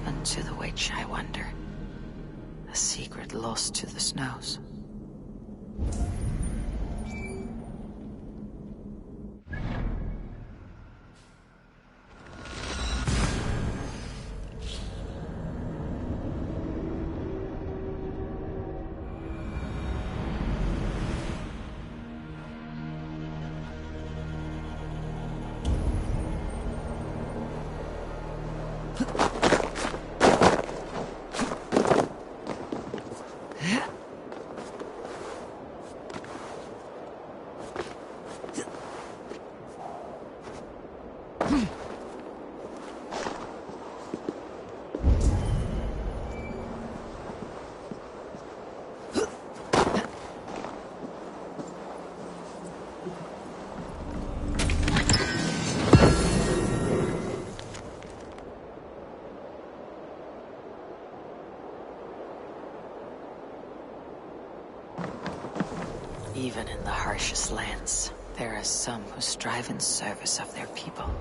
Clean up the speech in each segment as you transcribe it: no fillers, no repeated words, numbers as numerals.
happened to the witch, I wonder? A secret lost to the snows. Even in the harshest lands, there are some who strive in service of their people.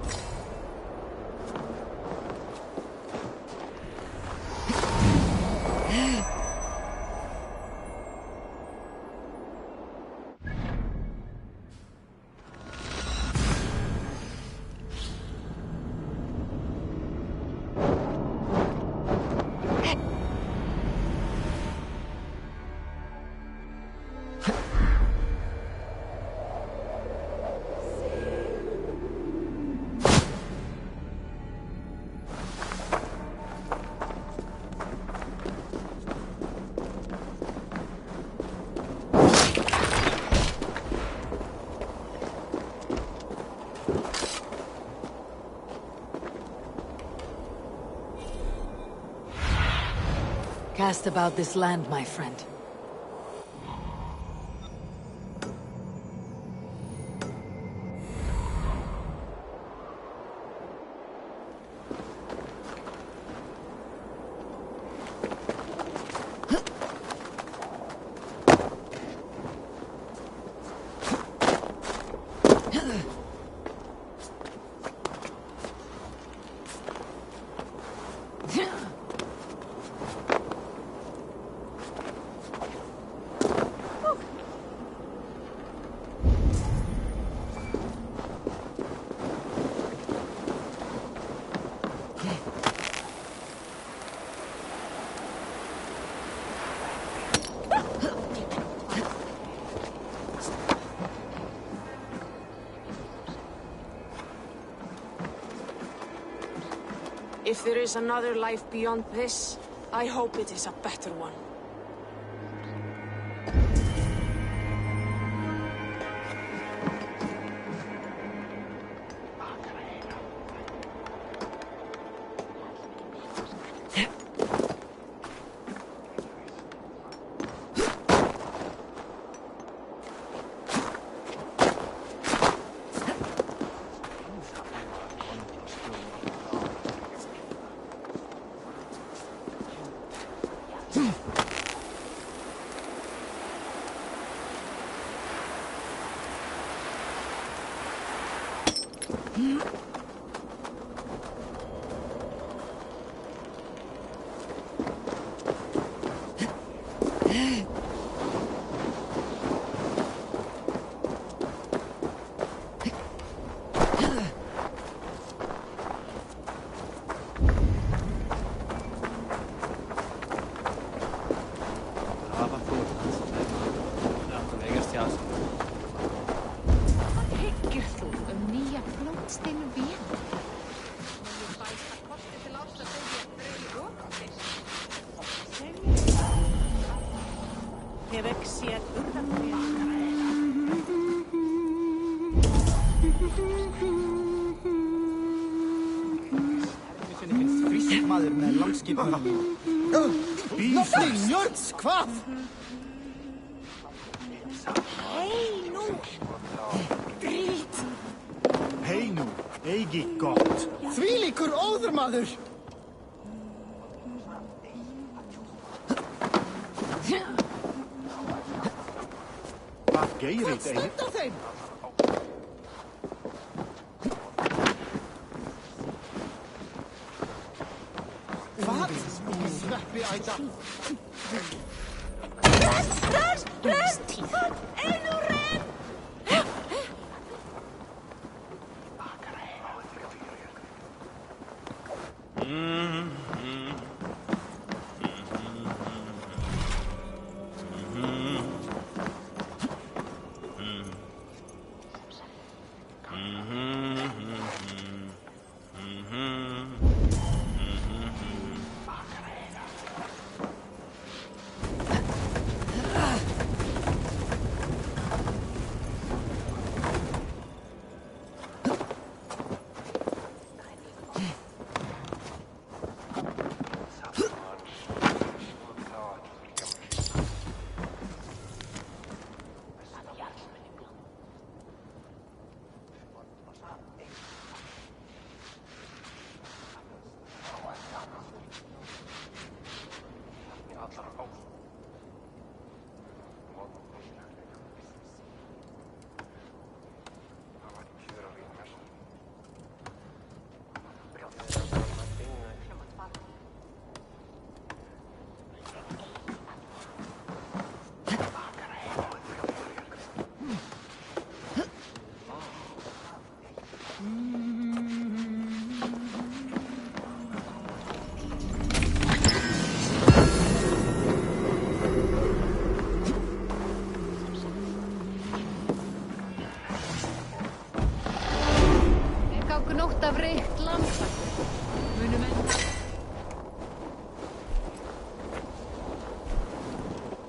Cast about this land, my friend. If there is another life beyond this, I hope it is a better one. Maður með langskipuna. Nothing, Jörgs, hvað? Hei nú! Drít! Hei nú, eigi gott. Þvílíkur óður, maður! Hvað gerir Hvað stend á þeim? Hvað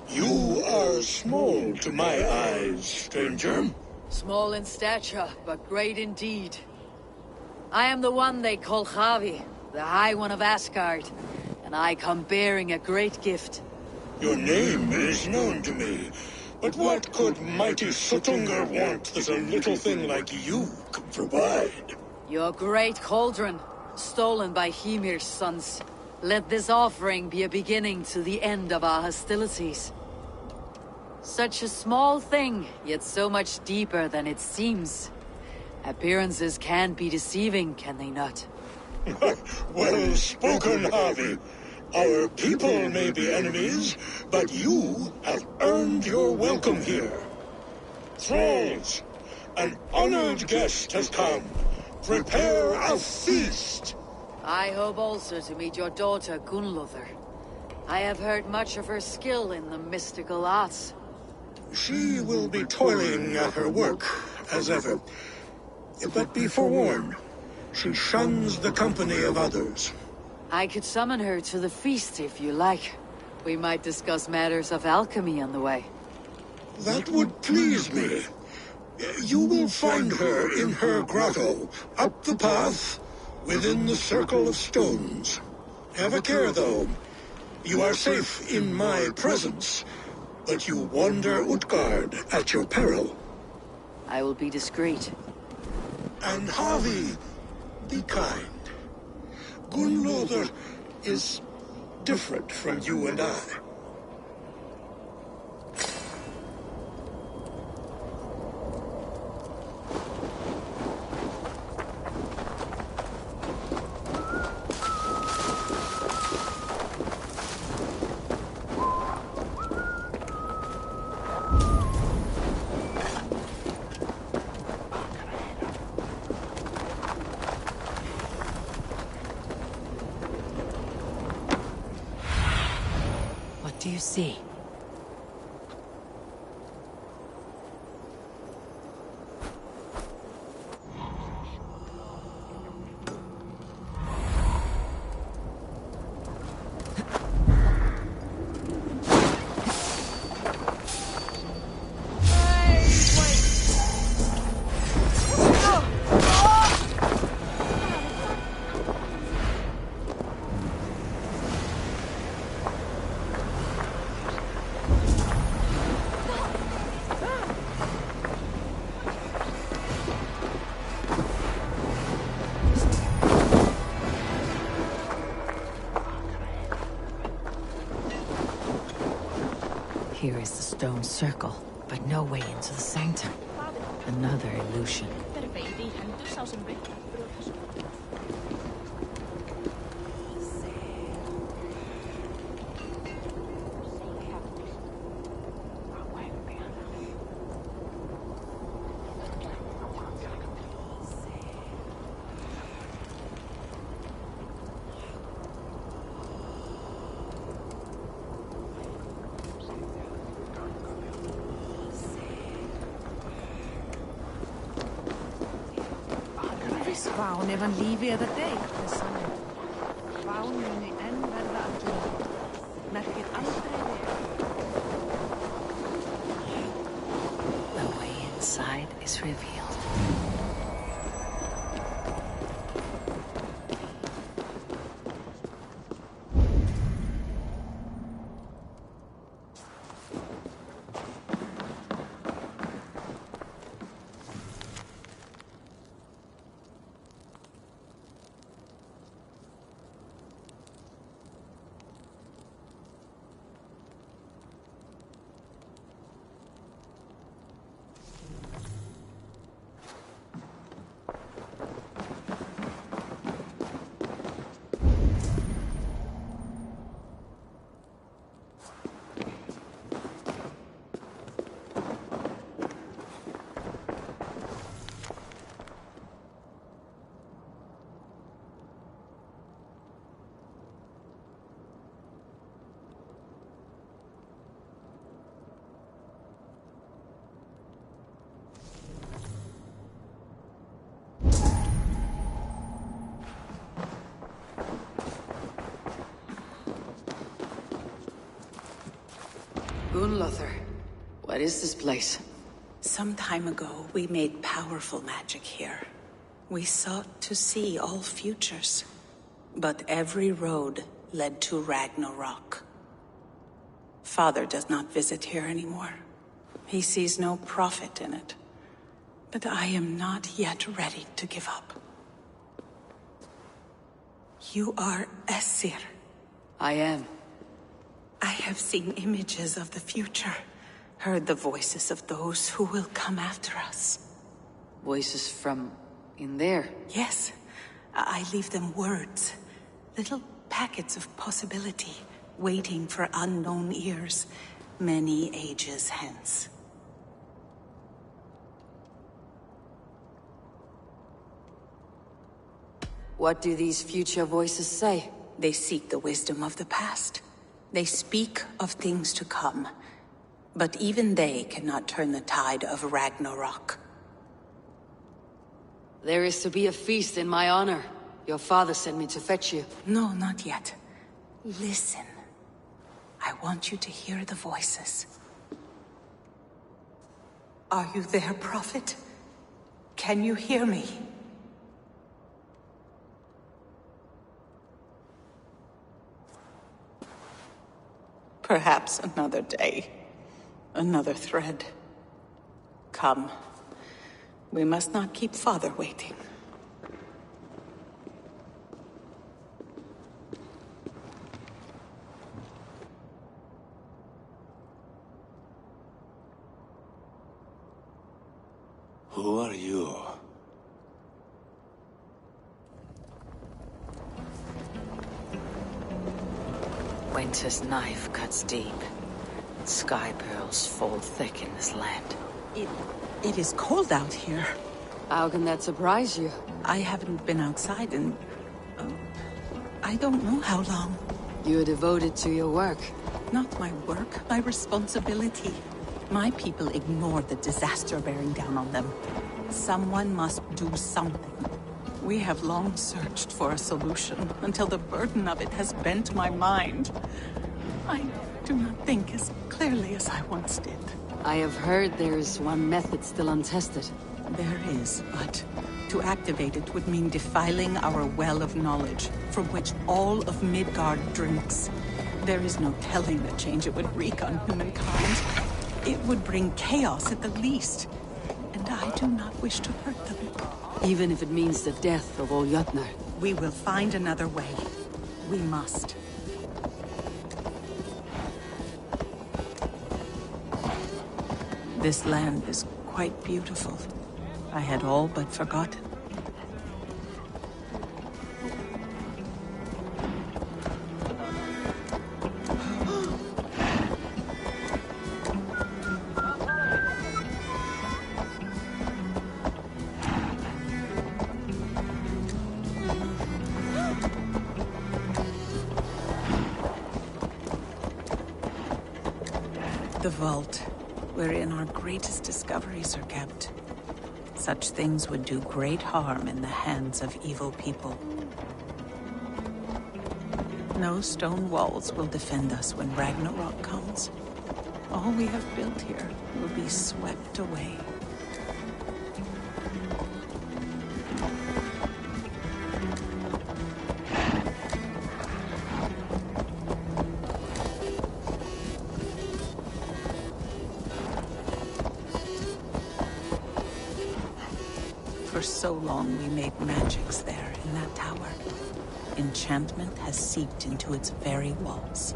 You are small to my eyes, stranger. Small in stature, but great indeed. I am the one they call Javi, the High One of Asgard, and I come bearing a great gift. Your name is known to me, but what could mighty Sutungar want that a little thing like you could provide? Your great cauldron, stolen by Hymir's sons. Let this offering be a beginning to the end of our hostilities. Such a small thing, yet so much deeper than it seems. Appearances can be deceiving, can they not? Well spoken, Harvey. Our people may be enemies, but you have earned your welcome here. Thralls, an honored guest has come. Prepare a feast! I hope also to meet your daughter, Gunnlother. I have heard much of her skill in the mystical arts. She will be toiling at her work, as ever. But be forewarned, she shuns the company of others. I could summon her to the feast if you like. We might discuss matters of alchemy on the way. That would please me. You will find her in her grotto, up the path, within the circle of stones. Have a care, though. You are safe in my presence, but you wander Utgard at your peril. I will be discreet. And Harvey, be kind. Gunnlother is different from you and I. What do you see? Here is the stone circle, but no way into the sanctum. Another illusion. Ván ef hann lífi eða dey, þess sannig. Ván muni enn verða að djúpa. Merkir aldrei veg. The way inside is revealed. Gunlothar, what is this place? Some time ago, we made powerful magic here. We sought to see all futures. But every road led to Ragnarok. Father does not visit here anymore. He sees no profit in it. But I am not yet ready to give up. You are Esir. I am. I have seen images of the future, heard the voices of those who will come after us. Voices from in there? Yes, I leave them words, little packets of possibility, waiting for unknown ears, many ages hence. What do these future voices say? They seek the wisdom of the past. They speak of things to come, but even they cannot turn the tide of Ragnarok. There is to be a feast in my honor. Your father sent me to fetch you. No, not yet. Listen. I want you to hear the voices. Are you there, Prophet? Can you hear me? Perhaps another day. Another thread. Come. We must not keep Father waiting. Who are you? Winter's knife cuts deep. Sky pearls fall thick in this land. It is cold out here. How can that surprise you? I haven't been outside in... I don't know how long. You are devoted to your work. Not my work, my responsibility. My people ignore the disaster bearing down on them. Someone must do something. We have long searched for a solution, until the burden of it has bent my mind. I do not think as clearly as I once did. I have heard there is one method still untested. There is, but to activate it would mean defiling our well of knowledge, from which all of Midgard drinks. There is no telling the change it would wreak on humankind. It would bring chaos at the least, and I do not wish to hurt them. Even if it means the death of all Jotnar. We will find another way. We must. This land is quite beautiful. I had all but forgotten. The vault, wherein our greatest discoveries are kept. Such things would do great harm in the hands of evil people. No stone walls will defend us when Ragnarok comes. All we have built here will be swept away. For so long we made magics there in that tower. Enchantment has seeped into its very walls.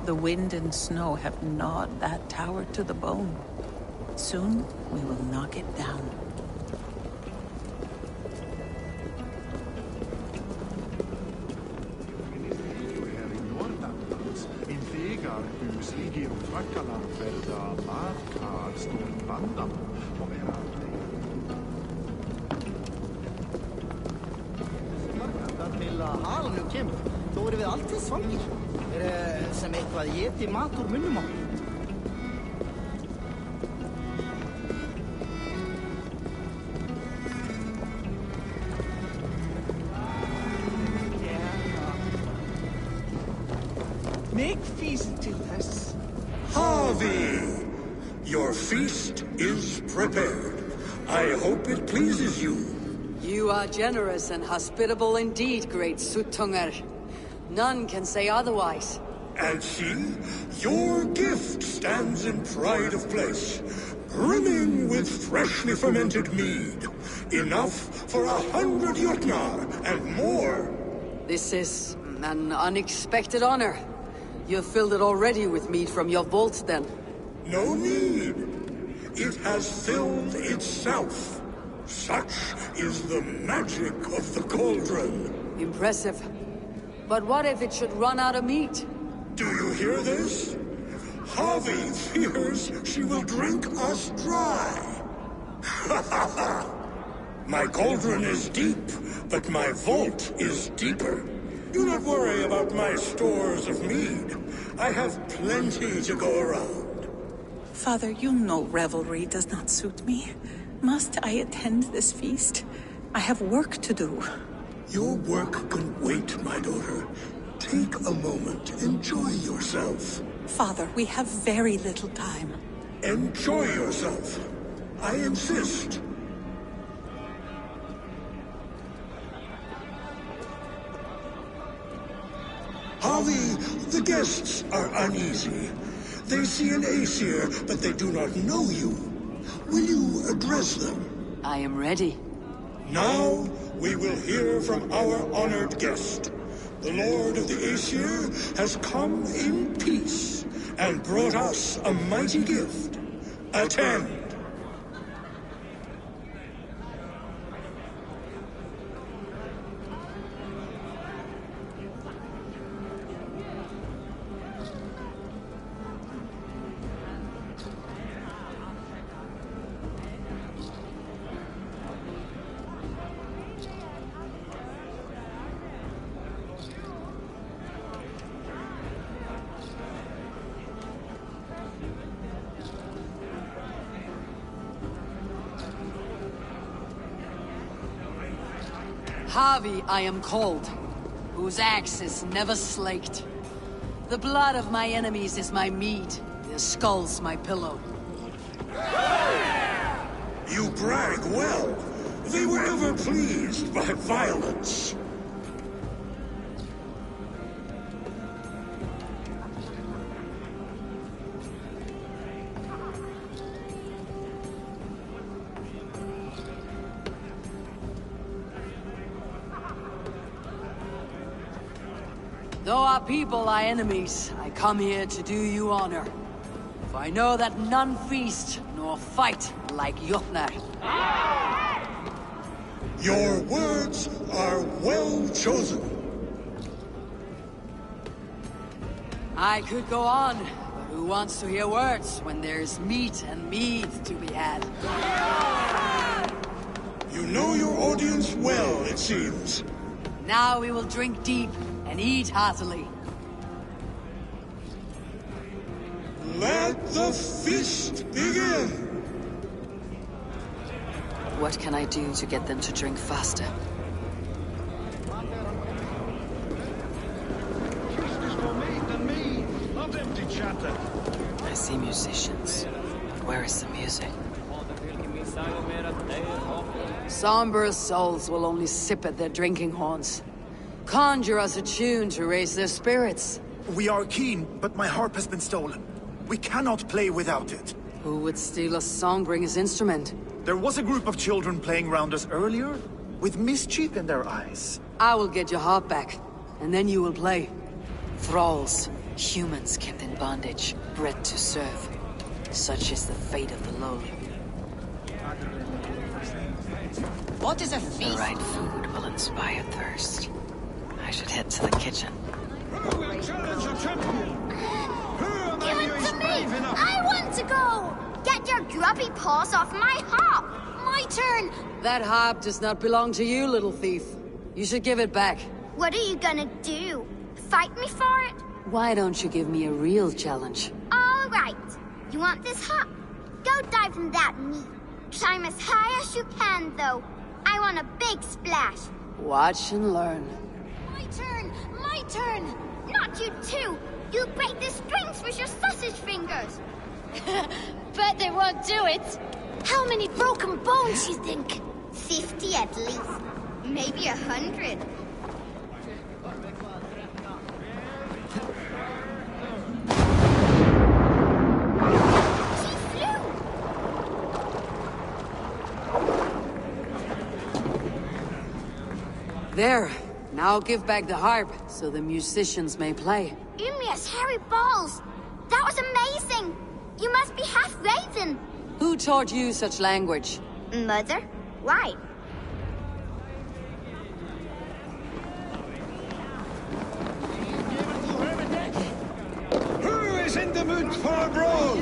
The wind and snow have gnawed that tower to the bone. Soon we will knock it down. Til að halanum kemur, þó erum við alltið svangir. Sem eitthvað éti mat úr munnum okkur. Make feast til þess. Harvey! Your feast is prepared. I hope it pleases you. You are generous and hospitable indeed, great Suttungr. None can say otherwise. And see, your gift stands in pride of place, brimming with freshly fermented mead. Enough for 100 Jotnar and more. This is an unexpected honor. You've filled it already with mead from your vault, then. No need. It has filled itself. Such is the magic of the cauldron. Impressive. But what if it should run out of meat? Do you hear this? Harvey fears she will drink us dry. My cauldron is deep, but my vault is deeper. Do not worry about my stores of mead. I have plenty to go around. Father, you know revelry does not suit me. Must I attend this feast? I have work to do. Your work can wait, my daughter. Take a moment. Enjoy yourself. Father, we have very little time. Enjoy yourself. I insist. Harvey, the guests are uneasy. They see an Aesir, but they do not know you. Will you address them? I am ready. Now, we will hear from our honored guest. The Lord of the Aesir has come in peace and brought us a mighty gift. Attend. Harvey I am called, whose axe is never slaked. The blood of my enemies is my meat, their skulls my pillow. You brag well. They were ever pleased by violence. Though our people are enemies, I come here to do you honor. For I know that none feast nor fight like Jotnar. Your words are well chosen. I could go on, but who wants to hear words when there's meat and mead to be had? You know your audience well, it seems. Now we will drink deep and eat heartily. Let Let the feast begin! What can I do to get them to drink faster? I see musicians. But where is the music? Somber souls will only sip at their drinking horns. Conjure us a tune to raise their spirits. We are keen, but my harp has been stolen. We cannot play without it. Who would steal a songbringer's instrument? There was a group of children playing round us earlier, with mischief in their eyes. I will get your harp back, and then you will play. Thralls, humans kept in bondage, bred to serve. Such is the fate of the lowly. What is a The feast? right food will inspire thirst. I should head to the kitchen. Give it to me! I want to go! Get your grubby paws off my harp! My turn! That harp does not belong to you, little thief. You should give it back. What are you gonna do? Fight me for it? Why don't you give me a real challenge? All right. You want this harp? Go dive in that meat. Climb as high as you can, though. I want a big splash. Watch and learn. My turn! My turn! Not you too! You'll break the strings with your sausage fingers! Bet they won't do it! How many broken bones, you think? 50 at least. Maybe 100. She flew! There. Now give back the harp, so the musicians may play. Umi has hairy balls! That was amazing! You must be half raven! Who taught you such language? Mother? Why? Who is in the mood for a brawl?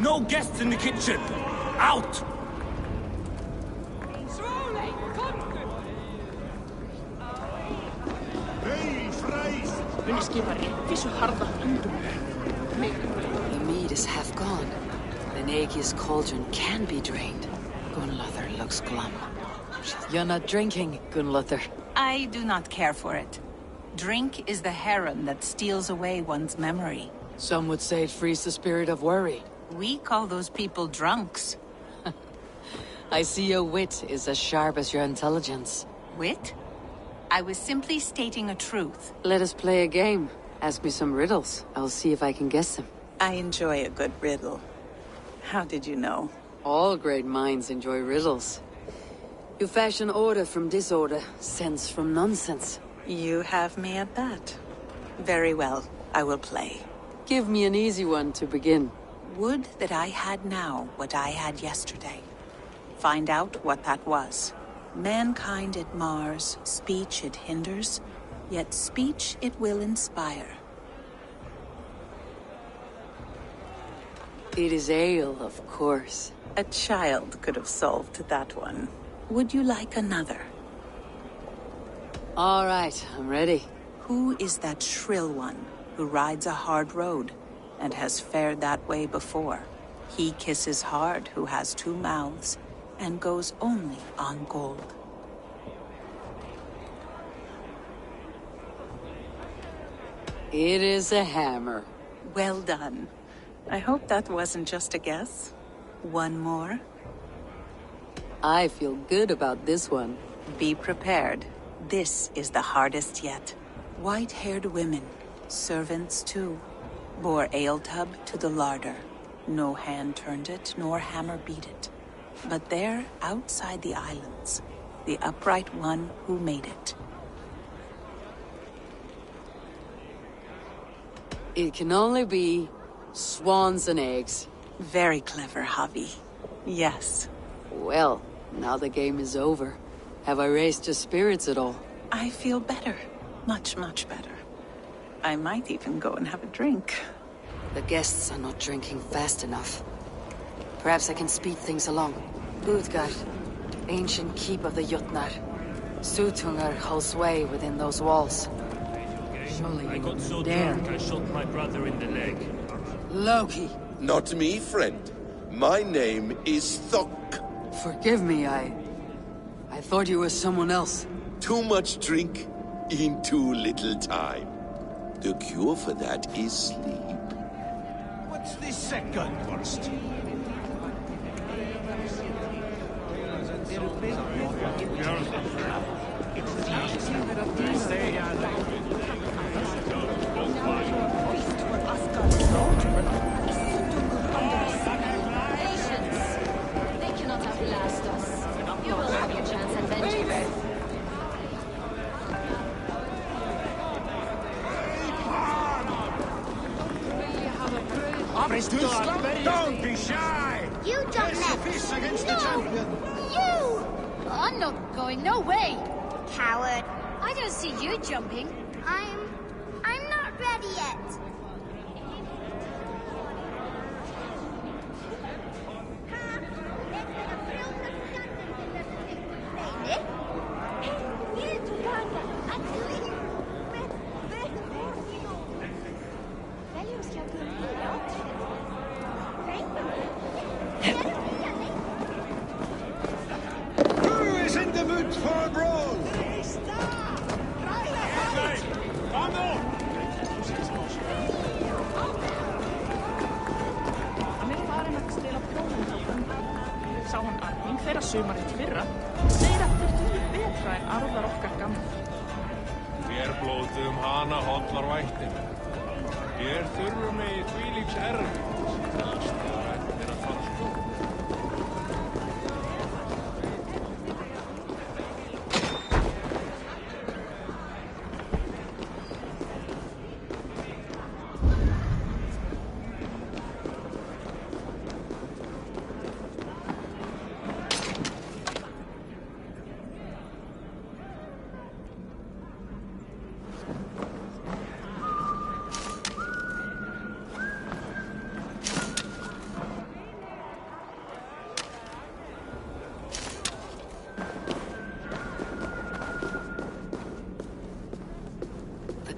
No guests in the kitchen! Out! The mead is half gone. The Nagia's cauldron can be drained. Gunnlother looks glum. You're not drinking, Gunnlother. I do not care for it. Drink is the heron that steals away one's memory. Some would say it frees the spirit of worry. We call those people drunks. I see your wit is as sharp as your intelligence. Wit? I was simply stating a truth. Let us play a game. Ask me some riddles. I'll see if I can guess them. I enjoy a good riddle. How did you know? All great minds enjoy riddles. You fashion order from disorder, sense from nonsense. You have me at that. Very well, I will play. Give me an easy one to begin. Would that I had now what I had yesterday. Find out what that was. Mankind it mars, speech it hinders, yet speech it will inspire. It is ale, of course. A child could have solved that one. Would you like another? All right, I'm ready. Who is that shrill one who rides a hard road and has fared that way before? He kisses hard who has 2 mouths and goes only on gold. It is a hammer. Well done. I hope that wasn't just a guess. One more. I feel good about this one. Be prepared. This is the hardest yet. White-haired women, servants too, bore ale tub to the larder. No hand turned it, nor hammer beat it. But there, outside the islands, the upright one who made it. It can only be swans and eggs. Very clever, Javi. Yes. Well, now the game is over. Have I raised your spirits at all? I feel better. Much, much better. I might even go and have a drink. The guests are not drinking fast enough. Perhaps I can speed things along. Utgard, ancient keep of the Jotnar. Jotunheim holds sway within those walls. Surely I you got so dare. drunk I shot my brother in the leg. Loki, Not me, friend. My name is Thok. forgive me, I thought you were someone else. Too much drink in too little time. The cure for that is sleep. What's the second worst? They cannot outlast us. You will have your chance at vengeance. Don't be shy! You jump next. against No! the champion. You! I'm not going, no way! Coward. I don't see you jumping. I'm not ready yet. Who is in the mood for a brawl? Hann farinn að stela prófum. Sá hann arning þeirra sumarið fyrra. Segir að þeir duðu betra en arðar okkar gamla. Þér blóðum hana hollar vættin. Hér þurfum við þvílíks erfitt. Helst að rættir að falla.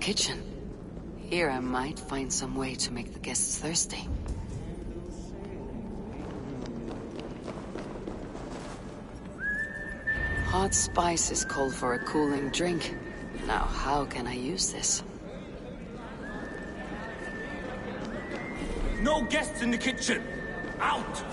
Kitchen. Here I might find some way to make the guests thirsty. Hot spices call for a cooling drink. Now, how can I use this? No guests in the kitchen! Out!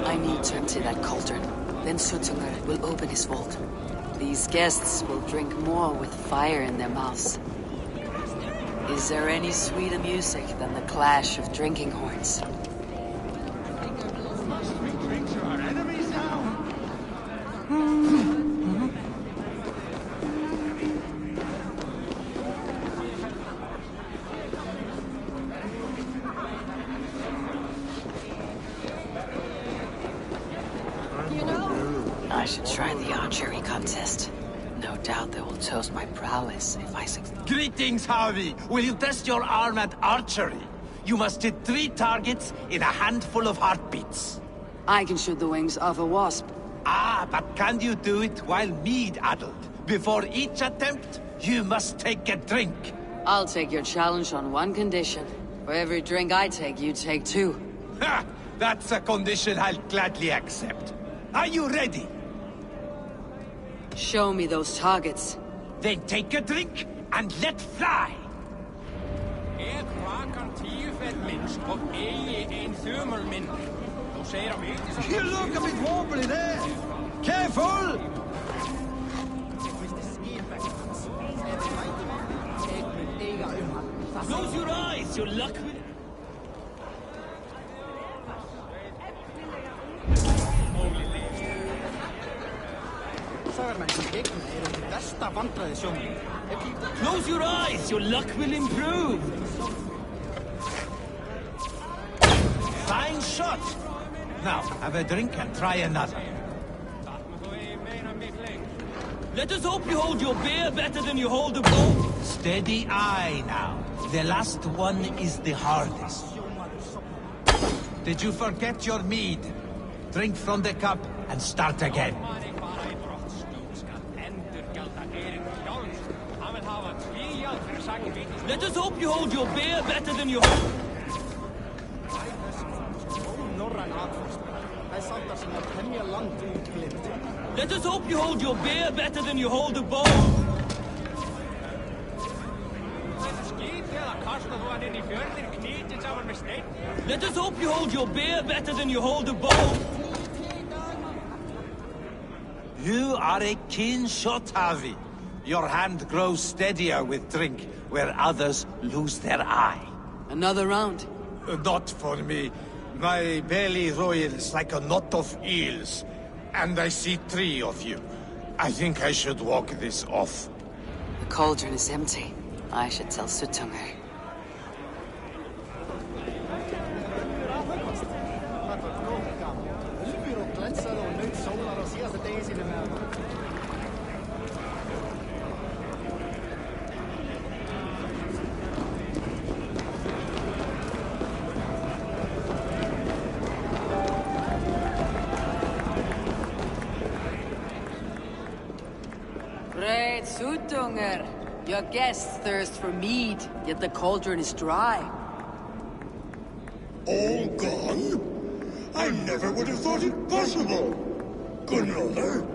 I need to empty that cauldron. Then Jotunheim will open his vault. These guests will drink more with fire in their mouths. Is there any sweeter music than the clash of drinking horns? I should try the archery contest. No doubt they will toast my prowess if I succeed. Greetings, Harvey. Will you test your arm at archery? You must hit 3 targets in a handful of heartbeats. I can shoot the wings of a wasp. Ah, but can you do it while mead-addled? Before each attempt, you must take a drink. I'll take your challenge on one condition. For every drink I take, you take 2. Ha! That's a condition I'll gladly accept. Are you ready? Show me those targets. Then take a drink and let fly. Ég rakar 10 fett minnst og eigi ein þumul minn. Þú segir að mig til You look a bit wobbly there. Careful! Close your eyes, you luck with it. Sagarmenn sem gegna eru til besta vandræði sjónum. Close your eyes, your luck will improve. Fine shot! Now, have a drink and try another. Let us hope you hold your beer better than you hold a bow. Steady eye now. The last one is the hardest. Did you forget your mead? Drink from the cup and start again. Let us hope you hold your beer better than you hold... Let us hope you hold your beer better than you hold a bow. Let us hope you hold your beer better than you hold a bow. You are a keen shot, Harvey. Your hand grows steadier with drink, where others lose their eye. Another round? Not for me. My belly roils like a knot of eels. And I see 3 of you. I think I should walk this off. The cauldron is empty. I should tell Suttungr. Great Suttungr! Your guests thirst for mead, yet the cauldron is dry. All gone? I never would have thought it possible. Gunrother.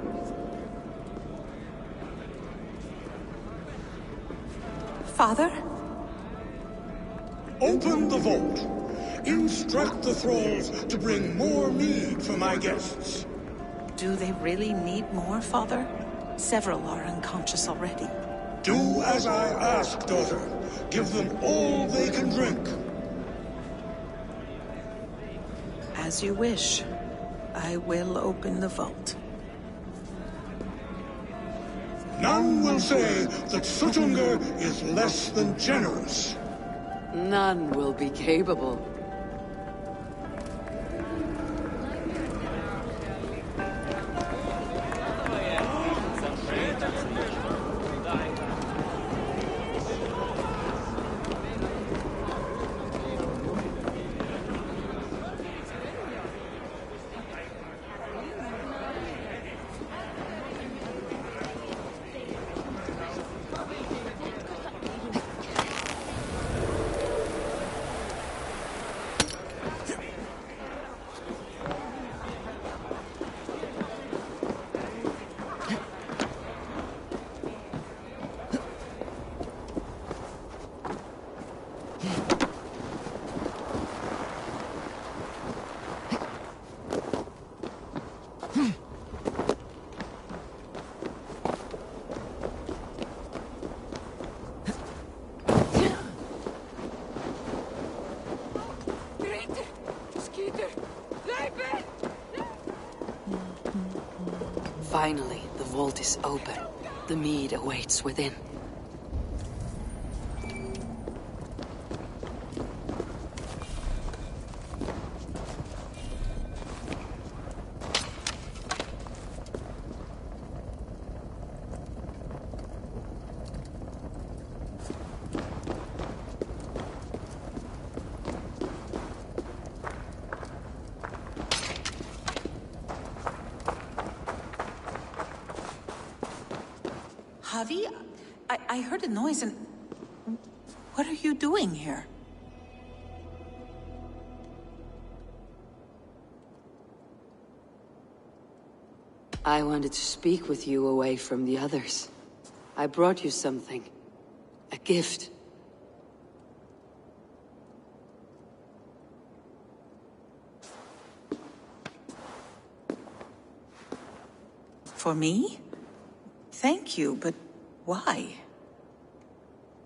Father? Open the vault. Instruct the thralls to bring more mead for my guests. Do they really need more, Father? Several are unconscious already. Do as I ask, daughter. Give them all they can drink. As you wish. I will open the vault. None will say that Suttungr is less than generous. None will be capable. Finally, the vault is open. The mead awaits within. Javi, I heard a noise and... What are you doing here? I wanted to speak with you away from the others. I brought you something. A gift. For me? Thank you, but why?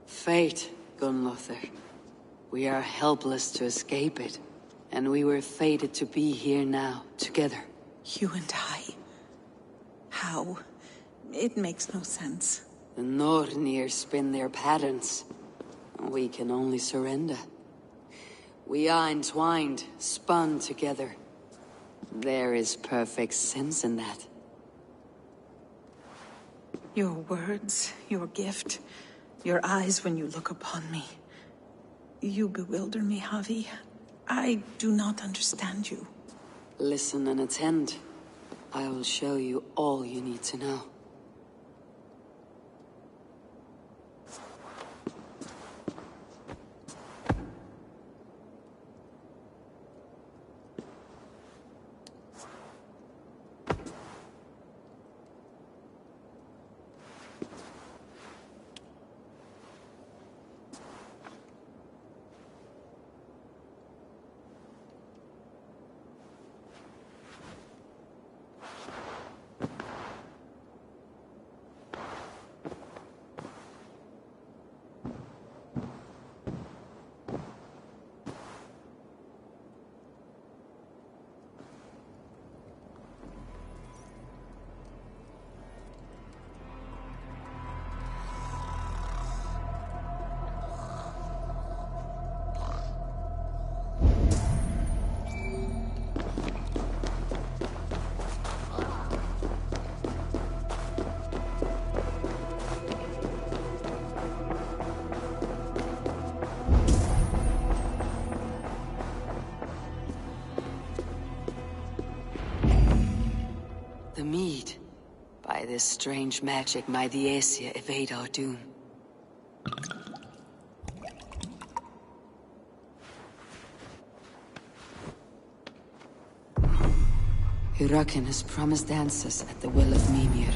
Fate, Gunlother. We are helpless to escape it. And we were fated to be here now, together. You and I? How? It makes no sense. The Nornir spin their patterns. We can only surrender. We are entwined, spun together. There is perfect sense in that. Your words, your gift, your eyes when you look upon me. You bewilder me, Javi. I do not understand you. Listen and attend. I will show you all you need to know. The mead. By this strange magic, might the Aesir evade our doom. Hyrrokin has promised answers at the will of Mimir.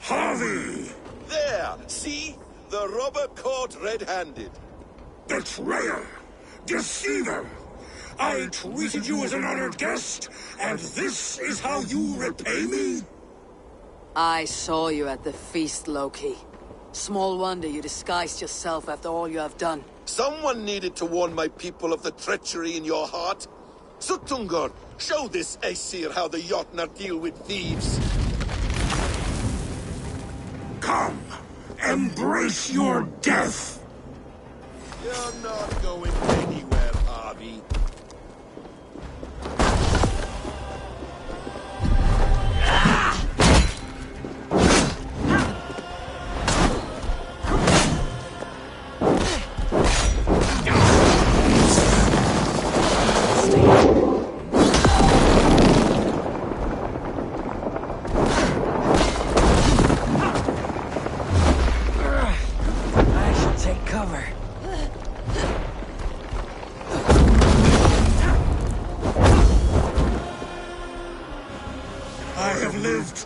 Harvey! There! See? The robber caught red-handed. Betrayer! Deceiver! I treated you as an honored guest, and this is how you repay me? I saw you at the feast, Loki. Small wonder you disguised yourself after all you have done. Someone needed to warn my people of the treachery in your heart. Suttungr, show this Aesir how the Jotnar deal with thieves. Come! Embrace your death! You're not going anywhere, Harvey.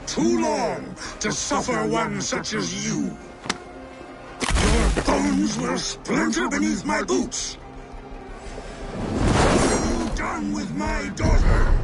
Too long to suffer one such as you. Your bones will splinter beneath my boots. What have you done with my daughter?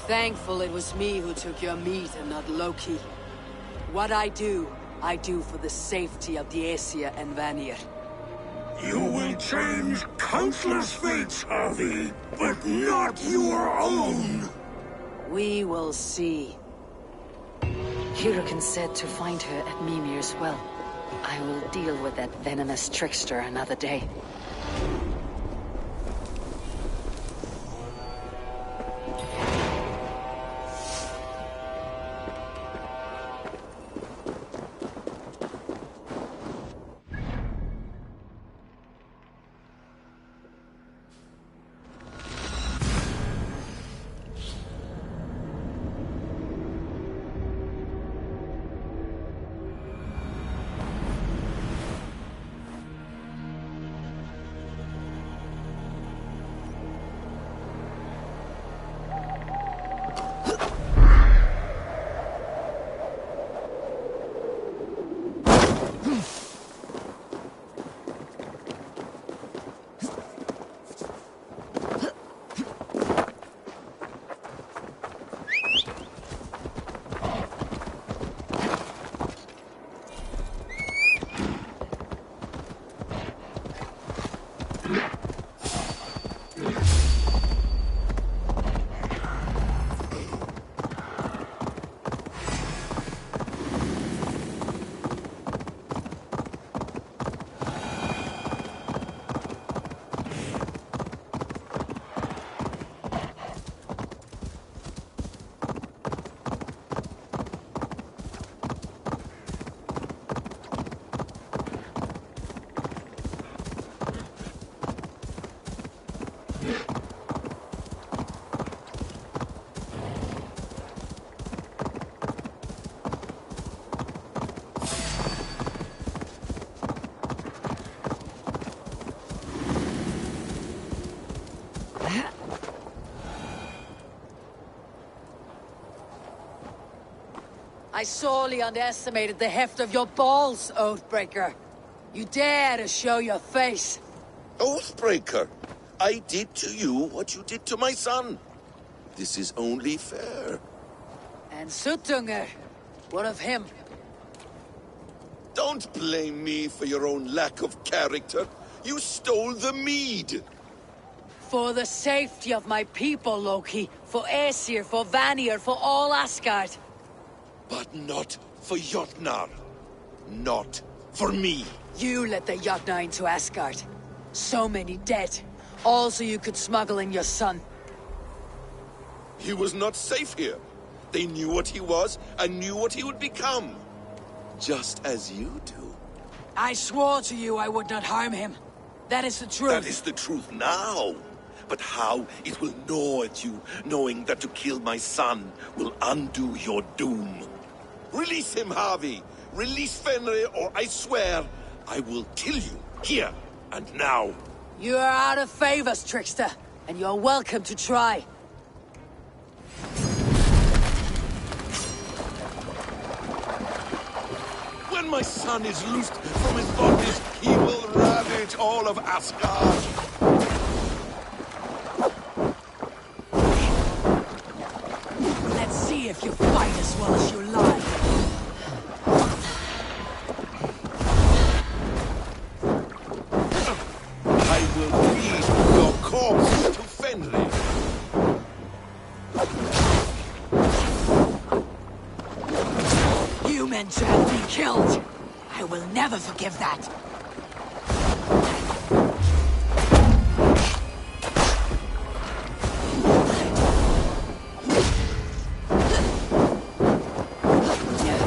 thankful it was me who took your meat and not Loki. What I do for the safety of the Aesir and Vanir. You will change countless fates, Harvey, but not your own. We will see. Hirukin said to find her at Mimir's well. I will deal with that venomous trickster another day. I sorely underestimated the heft of your balls, Oathbreaker. You dare to show your face. Oathbreaker, I did to you what you did to my son. This is only fair. And Suttungr, what of him? Don't blame me for your own lack of character. You stole the mead. For the safety of my people, Loki. For Aesir, for Vanir, for all Asgard. But not for Jotnar. Not for me. You let the Jotnar into Asgard. So many dead. All so you could smuggle in your son. He was not safe here. They knew what he was and knew what he would become. Just as you do. I swore to you I would not harm him. That is the truth. That is the truth now. But how it will gnaw at you, knowing that to kill my son will undo your doom. Release him, Harvey. Release Fenrir, or I swear, I will kill you, here and now. You are out of favors, trickster, and you're welcome to try. When my son is loosed from his bondage, he will ravage all of Asgard. Let's see if you fight as well as you lie. I will feed your corpse to Fenrir. You meant to have me killed. I will never forgive that.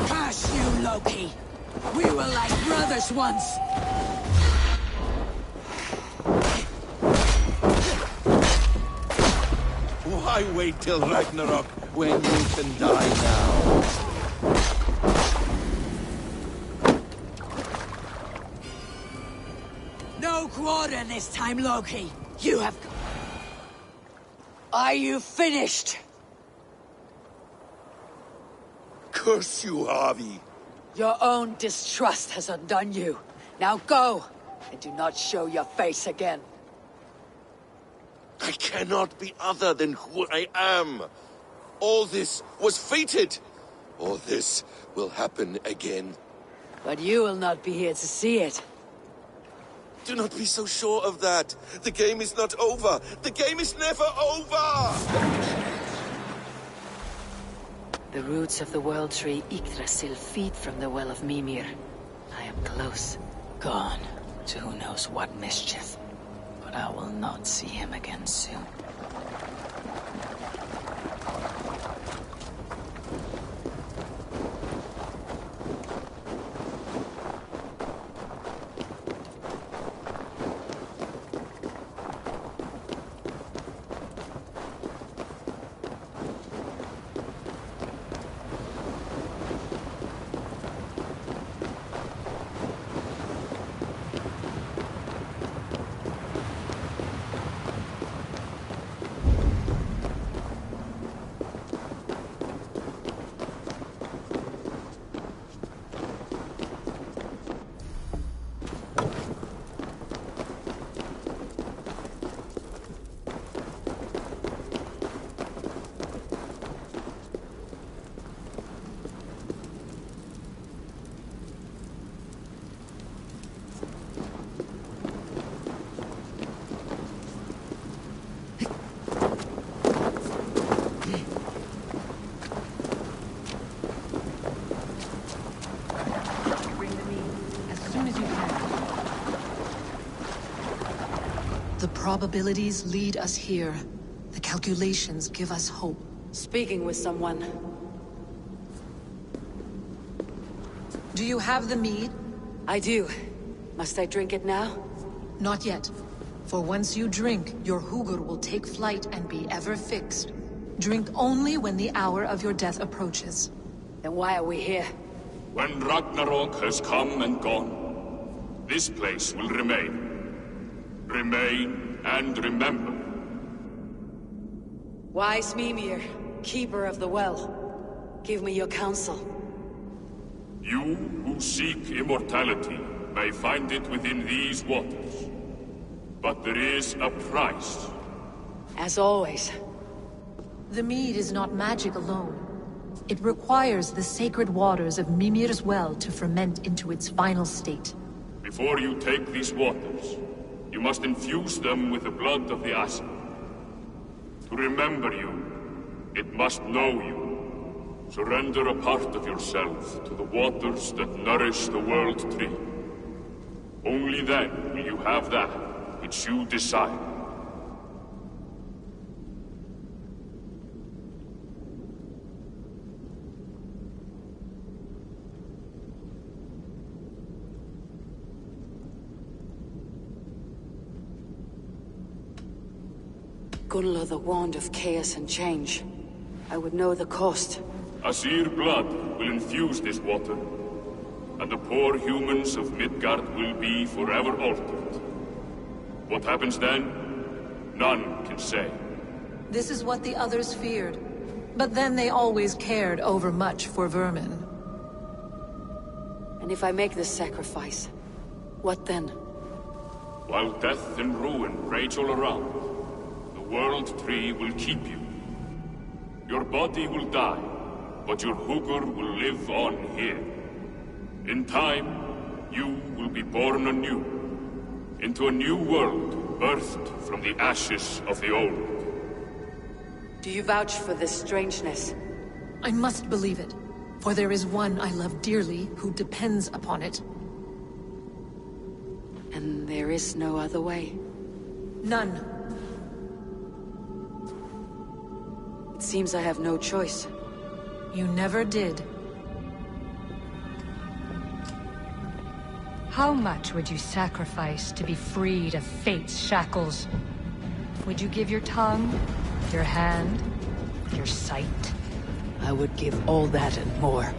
Curse you, Loki. We were like brothers once. Why wait till Ragnarok when you can die now? No quarter this time, Loki. You have... Are you finished? Curse you, Harvey. Your own distrust has undone you. Now go, and do not show your face again. I cannot be other than who I am. All this was fated. Or this will happen again. But you will not be here to see it. Do not be so sure of that. The game is not over. The game is never over! The roots of the world tree Yggdrasil feed from the well of Mimir. I am close. Gone to who knows what mischief. But I will not see him again soon. The probabilities lead us here. The calculations give us hope. Speaking with someone. Do you have the mead? I do. Must I drink it now? Not yet. For once you drink, your Hugur will take flight and be ever fixed. Drink only when the hour of your death approaches. Then why are we here? When Ragnarok has come and gone, this place will remain. Remain and remember. Wise Mimir, keeper of the well, give me your counsel. You who seek immortality may find it within these waters. But there is a price. As always. The mead is not magic alone. It requires the sacred waters of Mimir's well to ferment into its final state. Before you take these waters, you must infuse them with the blood of the Asgard. To remember you, it must know you. Surrender a part of yourself to the waters that nourish the world tree. Only then will you have that which you desire. Gunla, the wand of chaos and change. I would know the cost. Asir blood will infuse this water, and the poor humans of Midgard will be forever altered. What happens then? None can say. This is what the others feared. But then they always cared overmuch for vermin. And if I make this sacrifice, what then? While death and ruin rage all around, the world tree will keep you. Your body will die, but your Hugur will live on here. In time, you will be born anew, into a new world birthed from the ashes of the old. Do you vouch for this strangeness? I must believe it, for there is one I love dearly who depends upon it. And there is no other way? None. It seems I have no choice. You never did. How much would you sacrifice to be freed of fate's shackles? Would you give your tongue, your hand, your sight? I would give all that and more.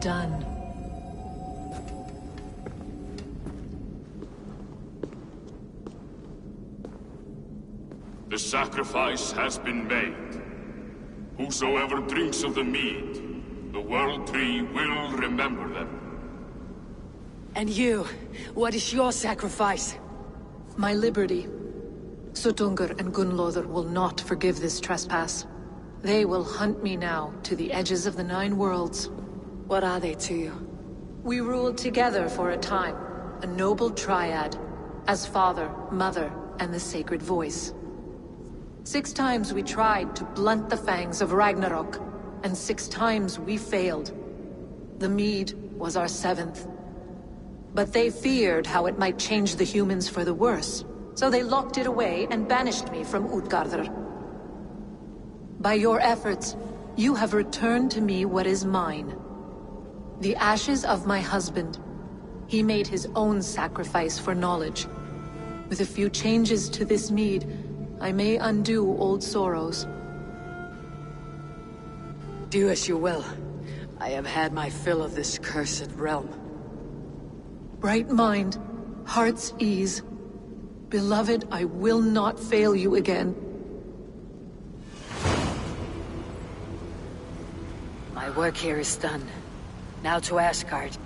done. The sacrifice has been made. Whosoever drinks of the mead, the World Tree will remember them. And you, what is your sacrifice? My liberty. Suttungr and Gunnlóðr will not forgive this trespass. They will hunt me now to the edges of the 9 worlds. What are they to you? We ruled together for a time, a noble triad, as father, mother, and the sacred voice. 6 times we tried to blunt the fangs of Ragnarok, and 6 times we failed. The mead was our 7th. But they feared how it might change the humans for the worse, so they locked it away and banished me from Utgardr. By your efforts, you have returned to me what is mine. The ashes of my husband. He made his own sacrifice for knowledge. With a few changes to this mead, I may undo old sorrows. Do as you will. I have had my fill of this cursed realm. Bright mind, heart's ease. Beloved, I will not fail you again. My work here is done. Now to Asgard.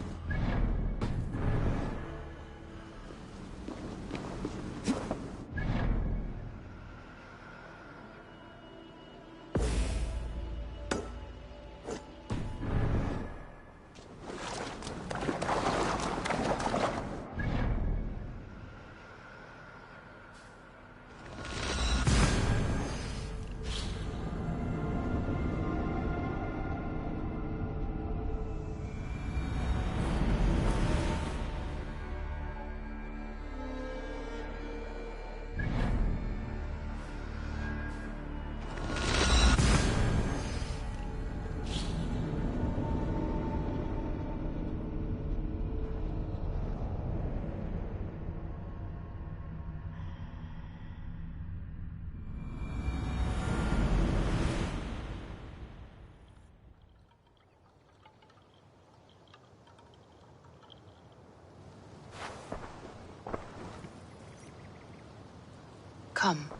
Come,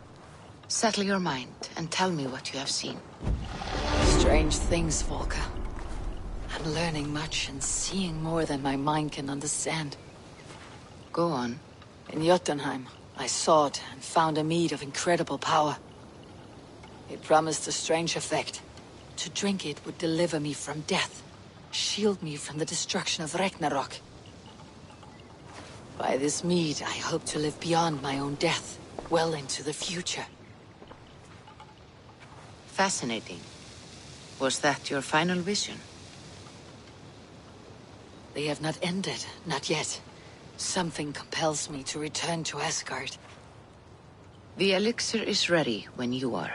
settle your mind and tell me what you have seen. Strange things, Volker. I'm learning much and seeing more than my mind can understand. Go on. In Jotunheim, I sought and found a mead of incredible power. It promised a strange effect. To drink it would deliver me from death, shield me from the destruction of Ragnarok. By this mead, I hope to live beyond my own death, well into the future. Fascinating. Was that your final vision? They have not ended, not yet. Something compels me to return to Asgard. The elixir is ready when you are.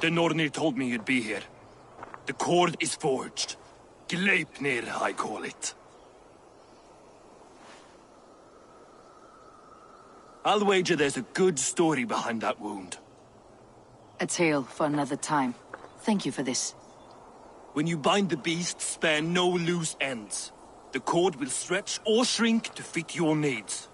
The Nornir told me you'd be here. The cord is forged. Gleipnir, I call it. I'll wager there's a good story behind that wound. A tale for another time. Thank you for this. When you bind the beast, spare no loose ends. The cord will stretch or shrink to fit your needs.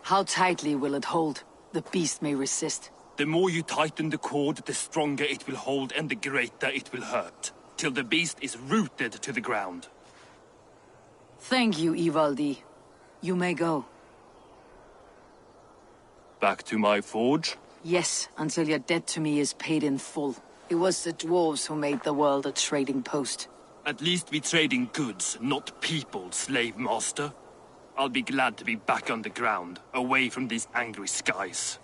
How tightly will it hold? The beast may resist. The more you tighten the cord, the stronger it will hold and the greater it will hurt, till the beast is rooted to the ground. Thank you, Ivaldi. You may go. Back to my forge? Yes, until your debt to me is paid in full. It was the dwarves who made the world a trading post. At least we trade in goods, not people, slave master. I'll be glad to be back on the ground, away from these angry skies.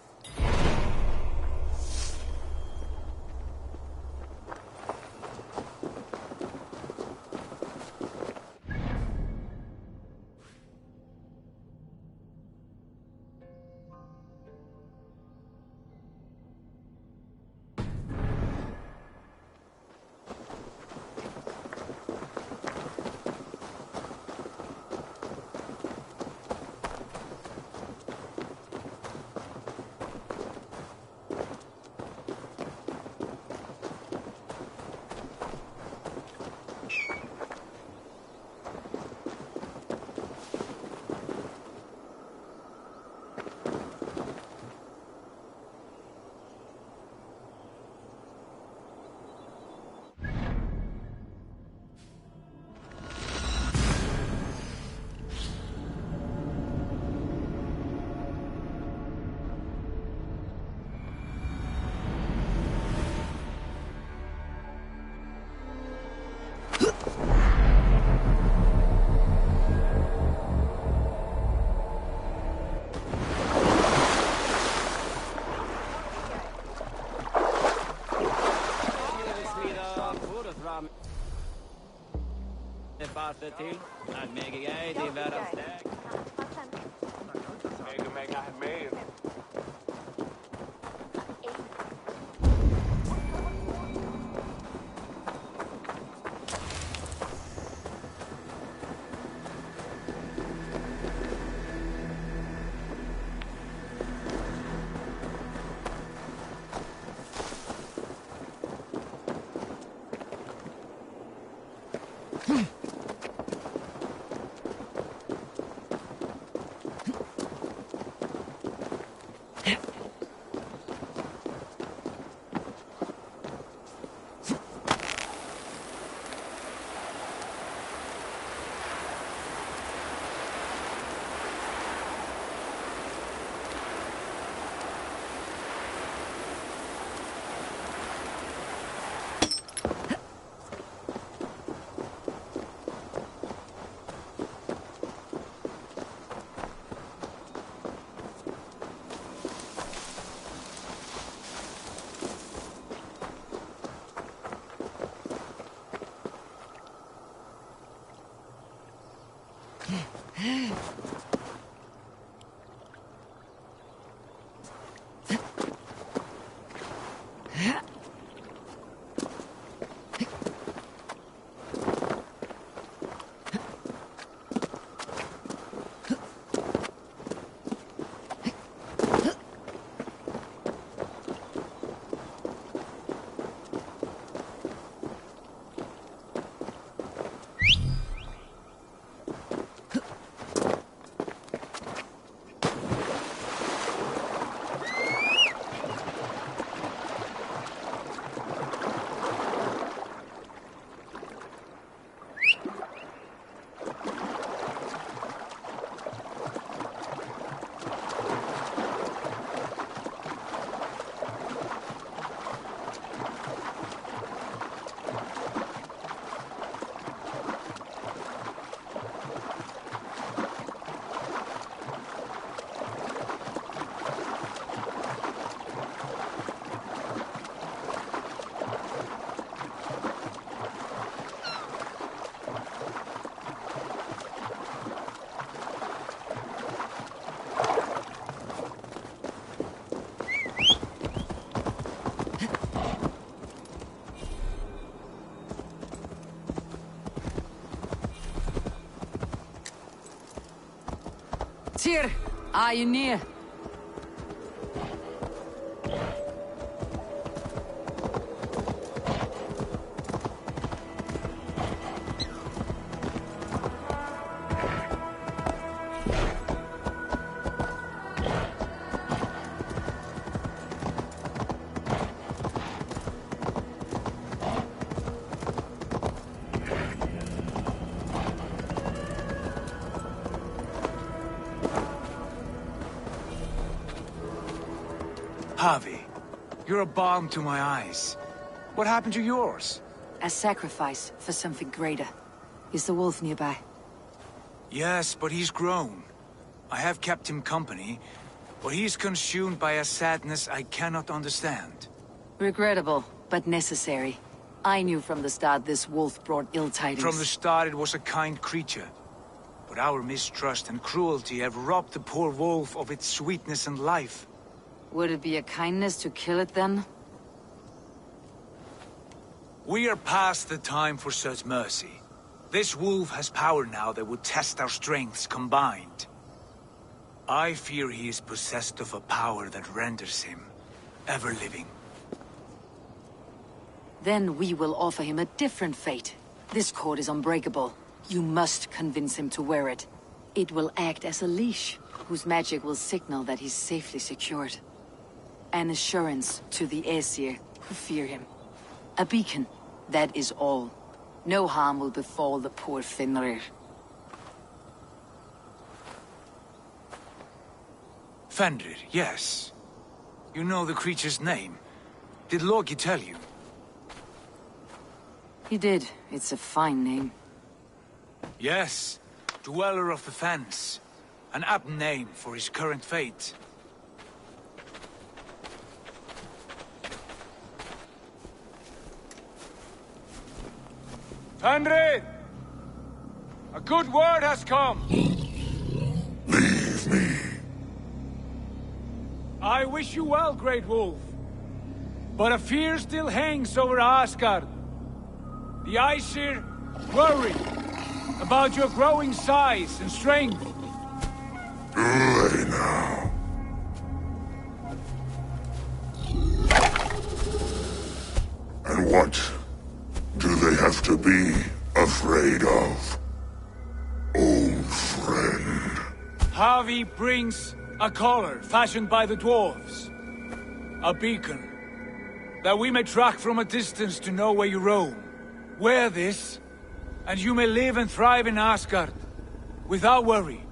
Till at meg jeg de verdens steg. Meg er med. Tyr, are you near? Harvey, you're a balm to my eyes. What happened to yours? A sacrifice for something greater. Is the wolf nearby? Yes, but he's grown. I have kept him company, but he's consumed by a sadness I cannot understand. Regrettable, but necessary. I knew from the start this wolf brought ill tidings. From the start it was a kind creature. But our mistrust and cruelty have robbed the poor wolf of its sweetness and life. Would it be a kindness to kill it then? We are past the time for such mercy. This wolf has power now that would test our strengths combined. I fear he is possessed of a power that renders him ever-living. Then we will offer him a different fate. This cord is unbreakable. You must convince him to wear it. It will act as a leash, whose magic will signal that he's safely secured. An assurance to the Aesir who fear him. A beacon, that is all. No harm will befall the poor Fenrir. Fenrir, yes. You know the creature's name. Did Loki tell you? He did. It's a fine name. Yes. Dweller of the Fens. An apt name for his current fate. Fenrir! A good word has come! Leave me. I wish you well, Great Wolf. But a fear still hangs over Asgard. The Aesir worry about your growing size and strength. Do they now? And what do they have to be afraid of, old friend? Harvey brings a collar fashioned by the dwarves. A beacon, that we may track from a distance to know where you roam. Wear this, and you may live and thrive in Asgard, without worry.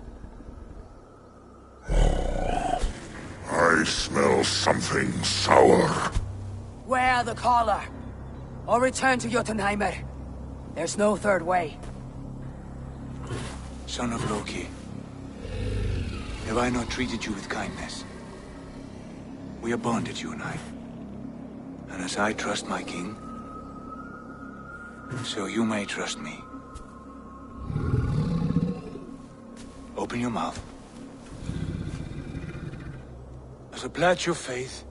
I smell something sour. Wear the collar, or return to Jotunheim. There's no third way. Son of Loki, have I not treated you with kindness? We are bonded, you and I. And as I trust my king, so you may trust me. Open your mouth. As a pledge of faith,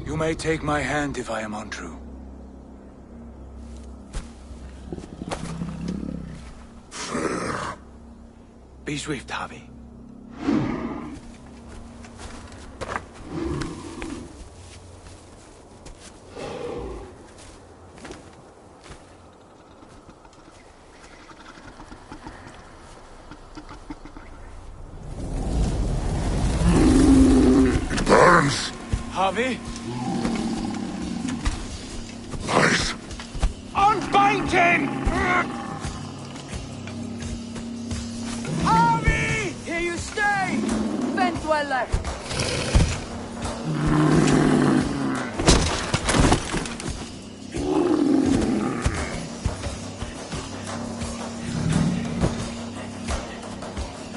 you may take my hand if I am untrue. Fair. Be swift, Harvey. Harvey? Nice. Unbind him! Harvey! Here you stay! Fen Dweller!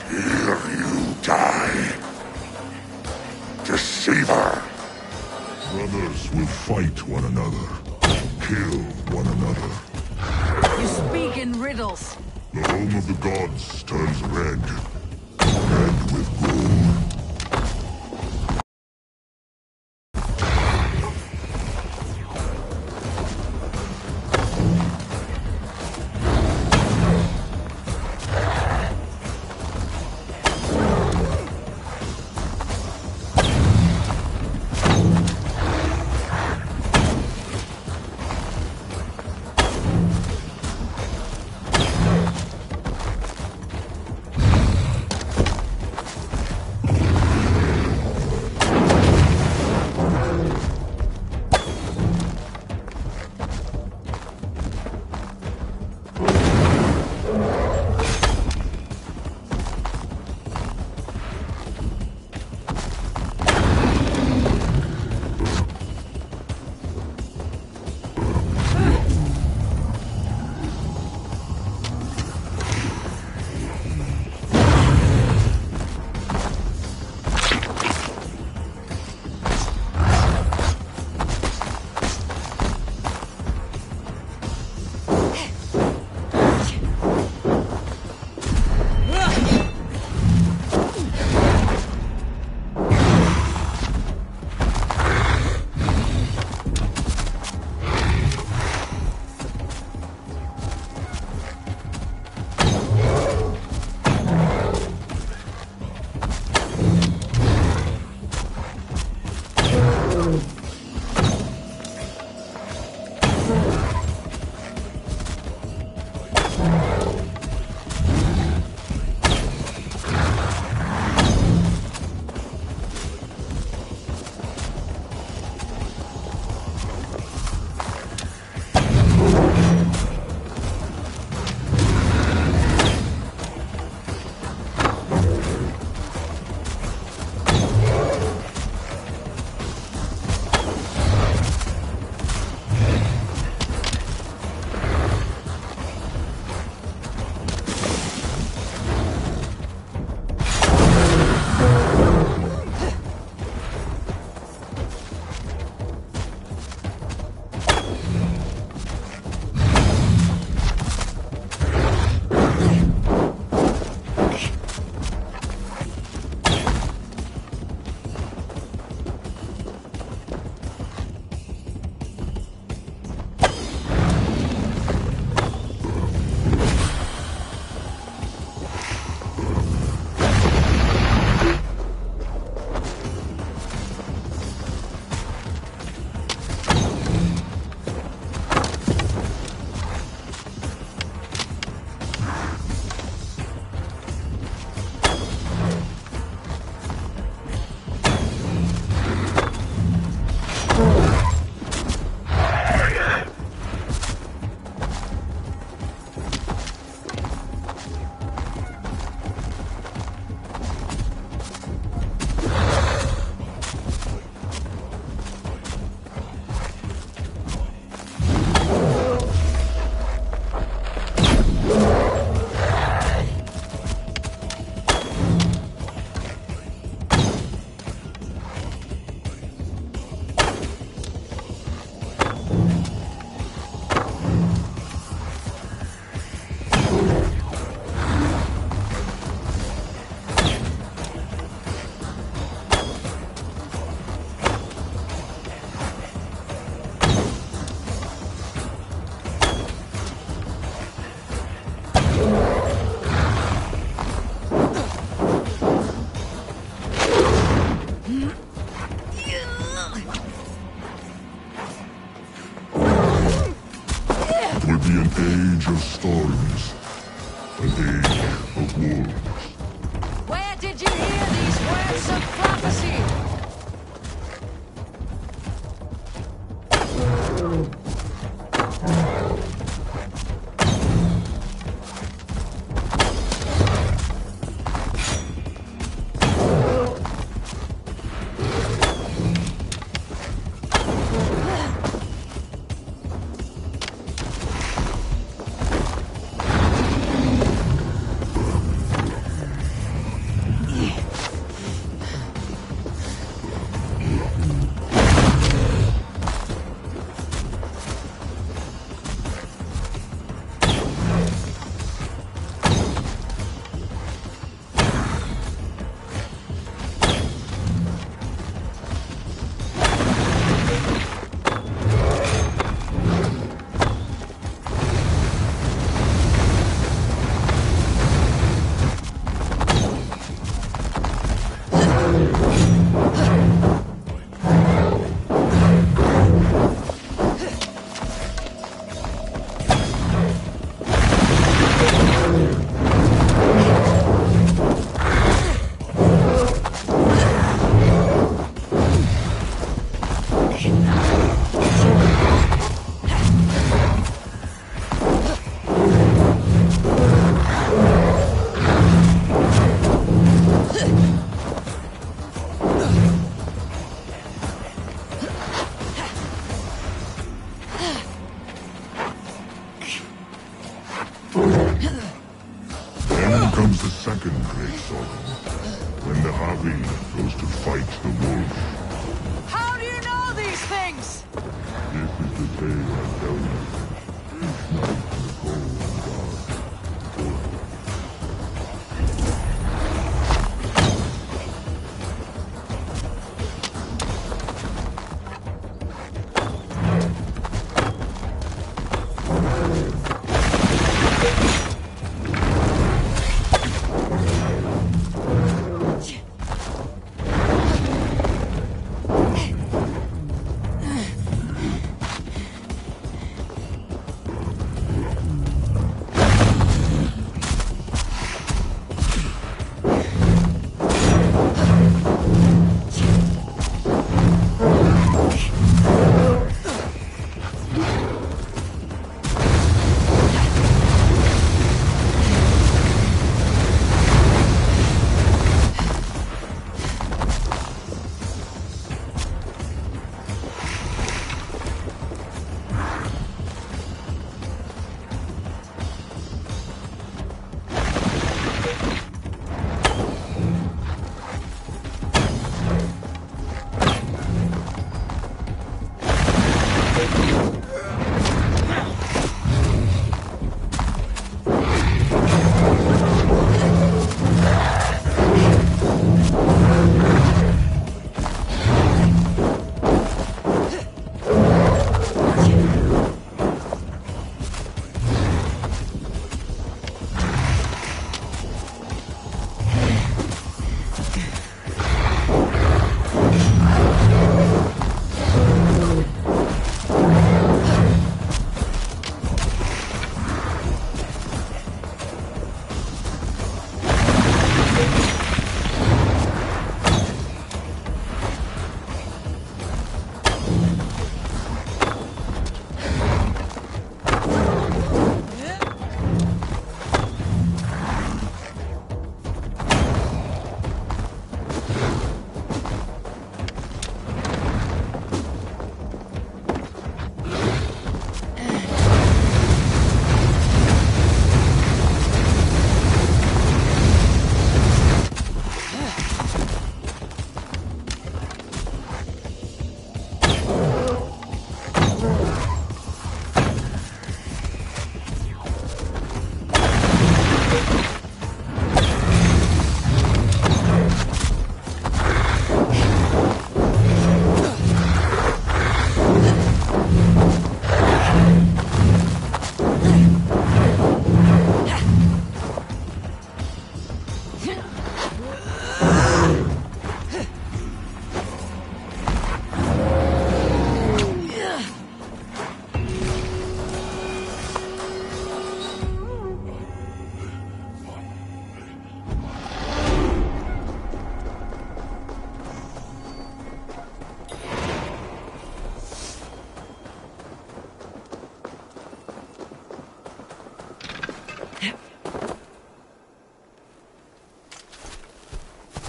Here you die. Deceiver. Brothers will fight one another, kill one another. You speak in riddles. The home of the gods turns red. Red with gold. When the Havi goes to fight the wolf, How do you know these things? this is the tale I tell you. Each night in the cold and dark.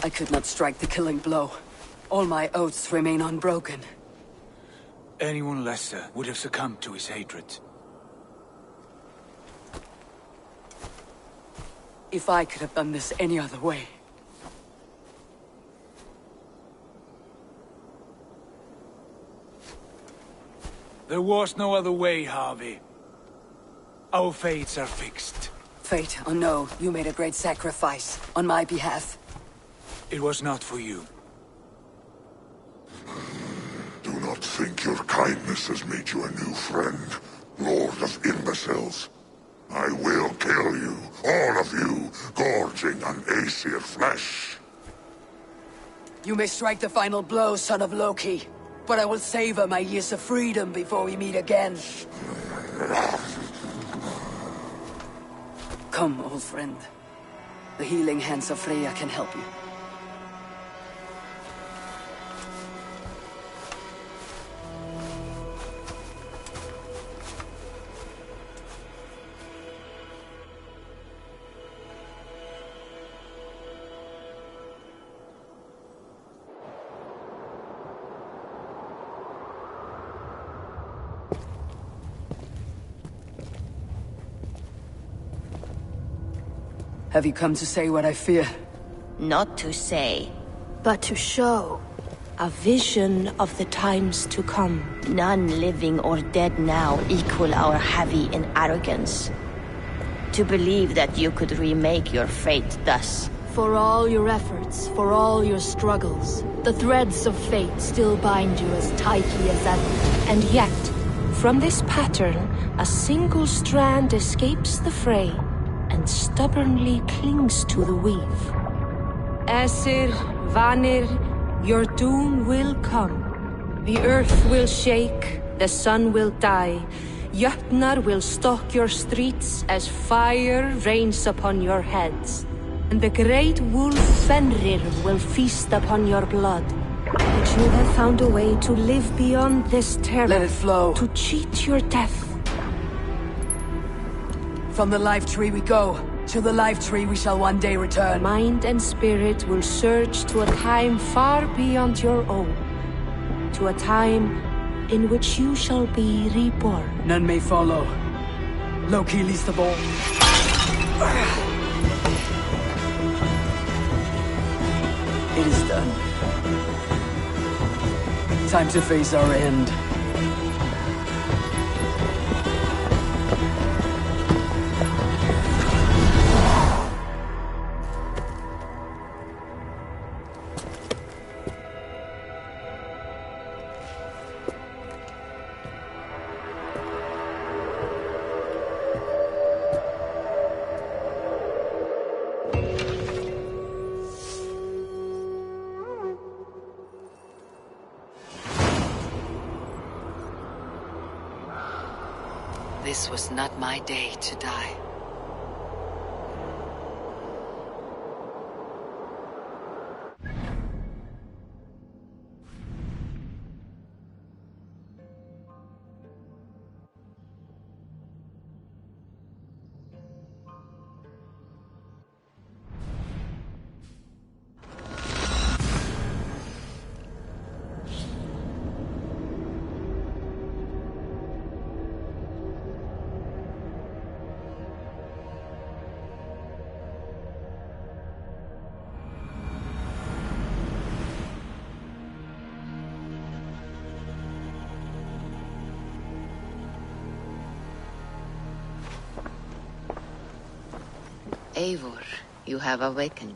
I could not strike the killing blow. All my oaths remain unbroken. Anyone lesser would have succumbed to his hatred. If I could have done this any other way. There was no other way, Harvey. Our fates are fixed. Fate, oh no, you made a great sacrifice on my behalf. It was not for you. Do not think your kindness has made you a new friend, Lord of Imbeciles. I will kill you, all of you, gorging on Aesir flesh. You may strike the final blow, son of Loki, but I will savor my years of freedom before we meet again. Come, old friend. The healing hands of Freya can help you. Have you come to say what I fear? Not to say, but to show. A vision of the times to come. None living or dead now equal our heavy in arrogance. To believe that you could remake your fate thus. For all your efforts, for all your struggles, the threads of fate still bind you as tightly as ever. And yet, from this pattern, a single strand escapes the fray and stubbornly clings to the weave. Esir, Vanir, your doom will come. The earth will shake, the sun will die. Jötnar will stalk your streets as fire rains upon your heads. And the great wolf Fenrir will feast upon your blood. But you have found a way to live beyond this terror. Let it flow. To cheat your death. From the life tree we go. To the life tree we shall one day return. Mind and spirit will surge to a time far beyond your own. To a time in which you shall be reborn. None may follow. Loki least of all. It is done. Time to face our end. This was not my day to die. Eivor, you have awakened.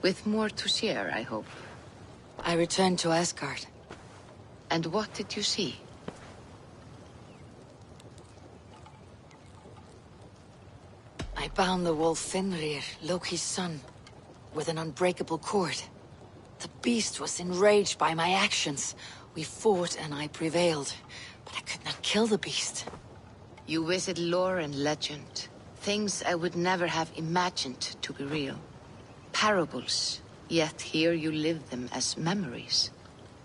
With more to share, I hope. I returned to Asgard. And what did you see? I bound the wolf Fenrir, Loki's son, with an unbreakable cord. The beast was enraged by my actions. We fought and I prevailed, but I could not kill the beast. You visit lore and legend. Things I would never have imagined to be real. Parables, yet here you live them as memories.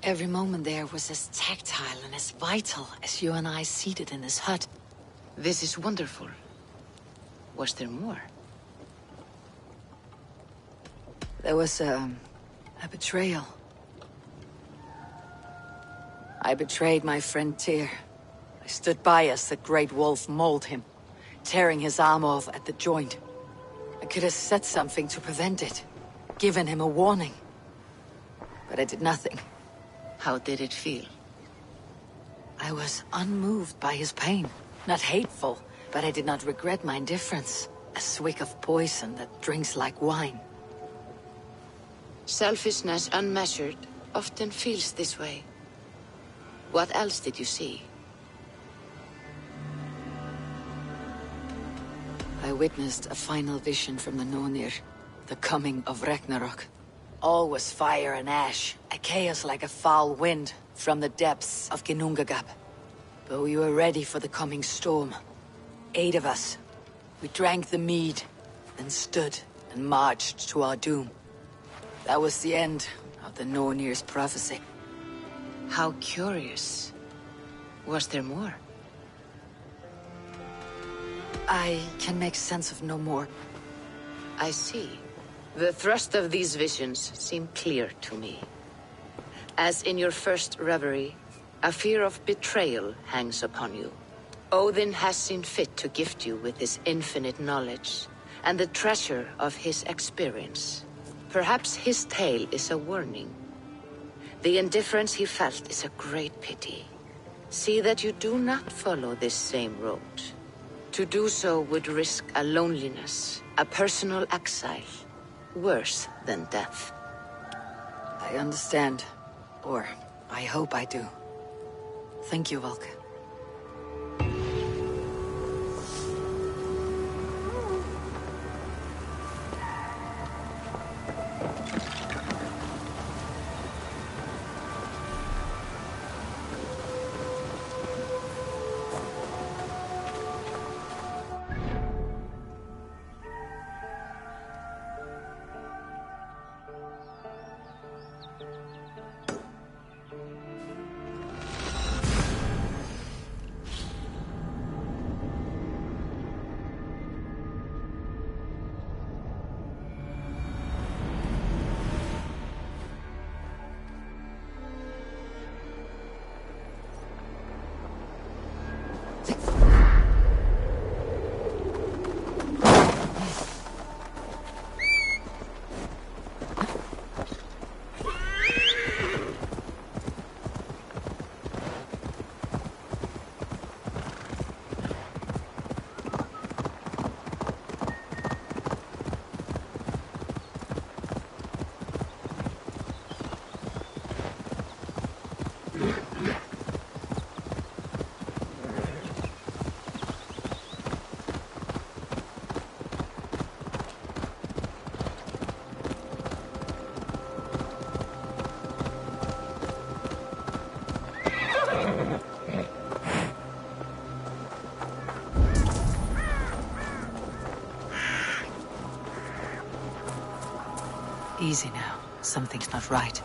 Every moment there was as tactile and as vital as you and I seated in this hut. This is wonderful. Was there more? There was a betrayal. I betrayed my friend Tyr. I stood by as the great wolf mauled him, tearing his arm off at the joint. I could have said something to prevent it, given him a warning. But I did nothing. How did it feel? I was unmoved by his pain. Not hateful, but I did not regret my indifference. A swig of poison that drinks like wine. Selfishness unmeasured often feels this way. What else did you see? I witnessed a final vision from the Nornir, the coming of Ragnarok. All was fire and ash, a chaos like a foul wind from the depths of Ginnungagap. But we were ready for the coming storm. 8 of us. We drank the mead, then stood and marched to our doom. That was the end of the Nornir's prophecy. How curious. Was there more? I can make sense of no more. I see. The thrust of these visions seem clear to me. As in your first reverie, a fear of betrayal hangs upon you. Odin has seen fit to gift you with his infinite knowledge, and the treasure of his experience. Perhaps his tale is a warning. The indifference he felt is a great pity. See that you do not follow this same road. To do so would risk a loneliness, a personal exile, worse than death. I understand. Or, I hope I do. Thank you, Valka. Easy now. Something's not right.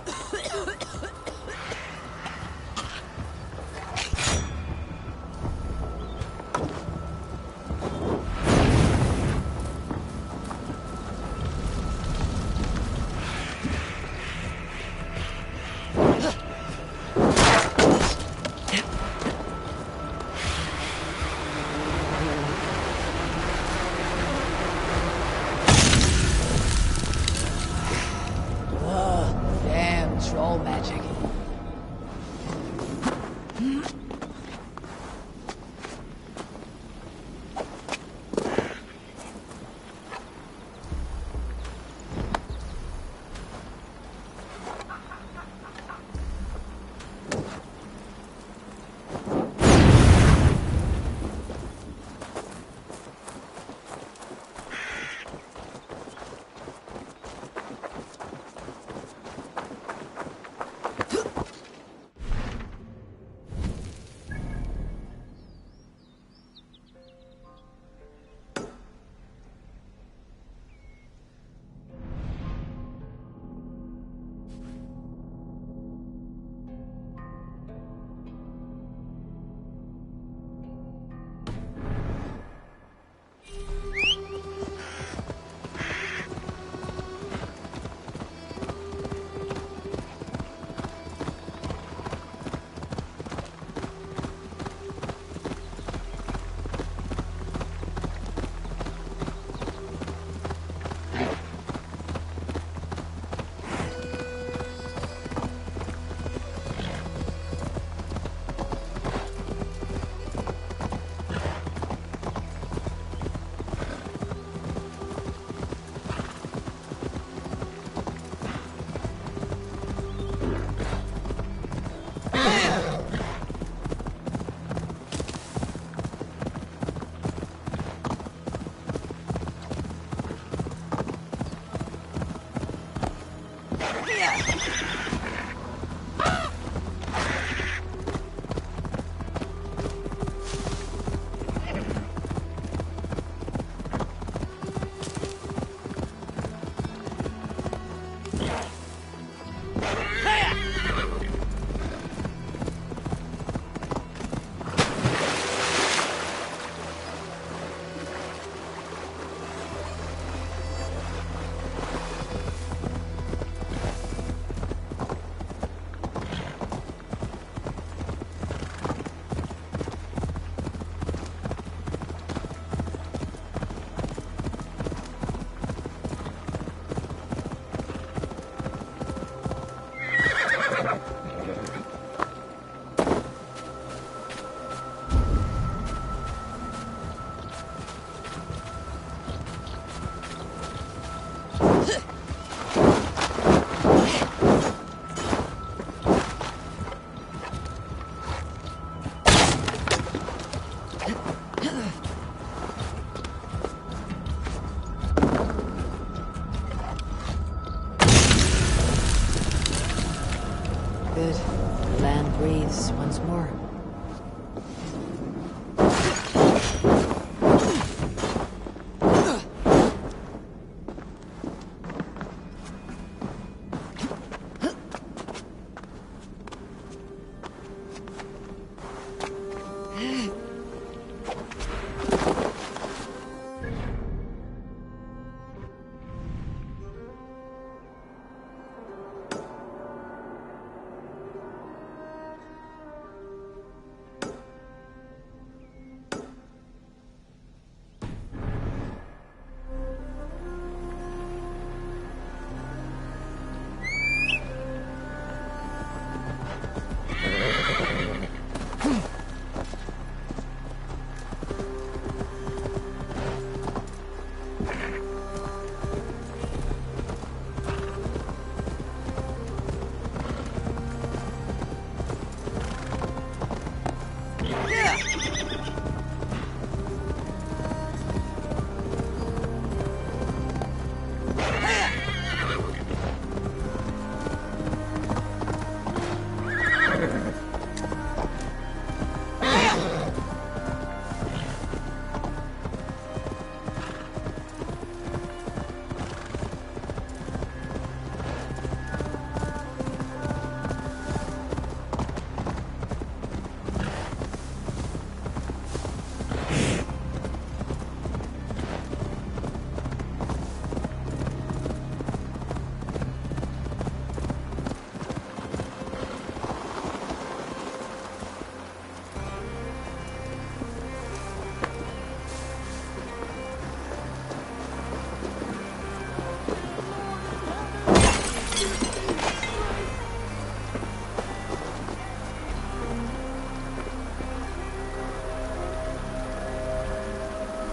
Good. The land breathes once more.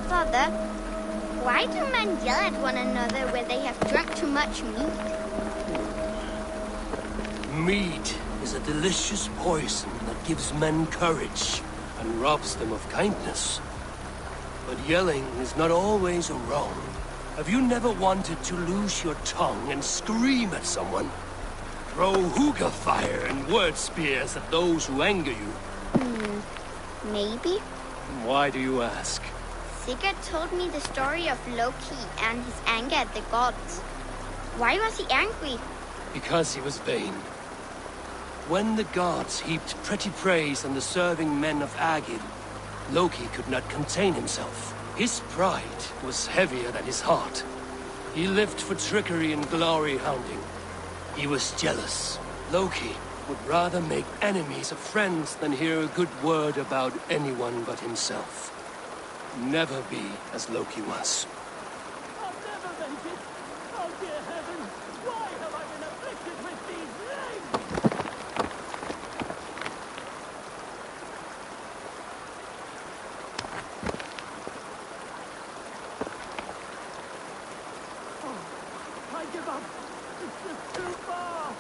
Father, why do men yell at one another when they have drunk too much meat? Meat is a delicious poison that gives men courage and robs them of kindness. But yelling is not always wrong. Have you never wanted to lose your tongue and scream at someone? Throw hookah fire and word spears at those who anger you? Maybe. Why do you ask? Sigurd told me the story of Loki and his anger at the gods. Why was he angry? Because he was vain. When the gods heaped pretty praise on the serving men of Asgard, Loki could not contain himself. His pride was heavier than his heart. He lived for trickery and glory hounding. He was jealous. Loki would rather make enemies of friends than hear a good word about anyone but himself. Never be as Loki was. I'll never make it! Oh dear heaven! Why have I been afflicted with these legs? Oh, I give up! It's just too far!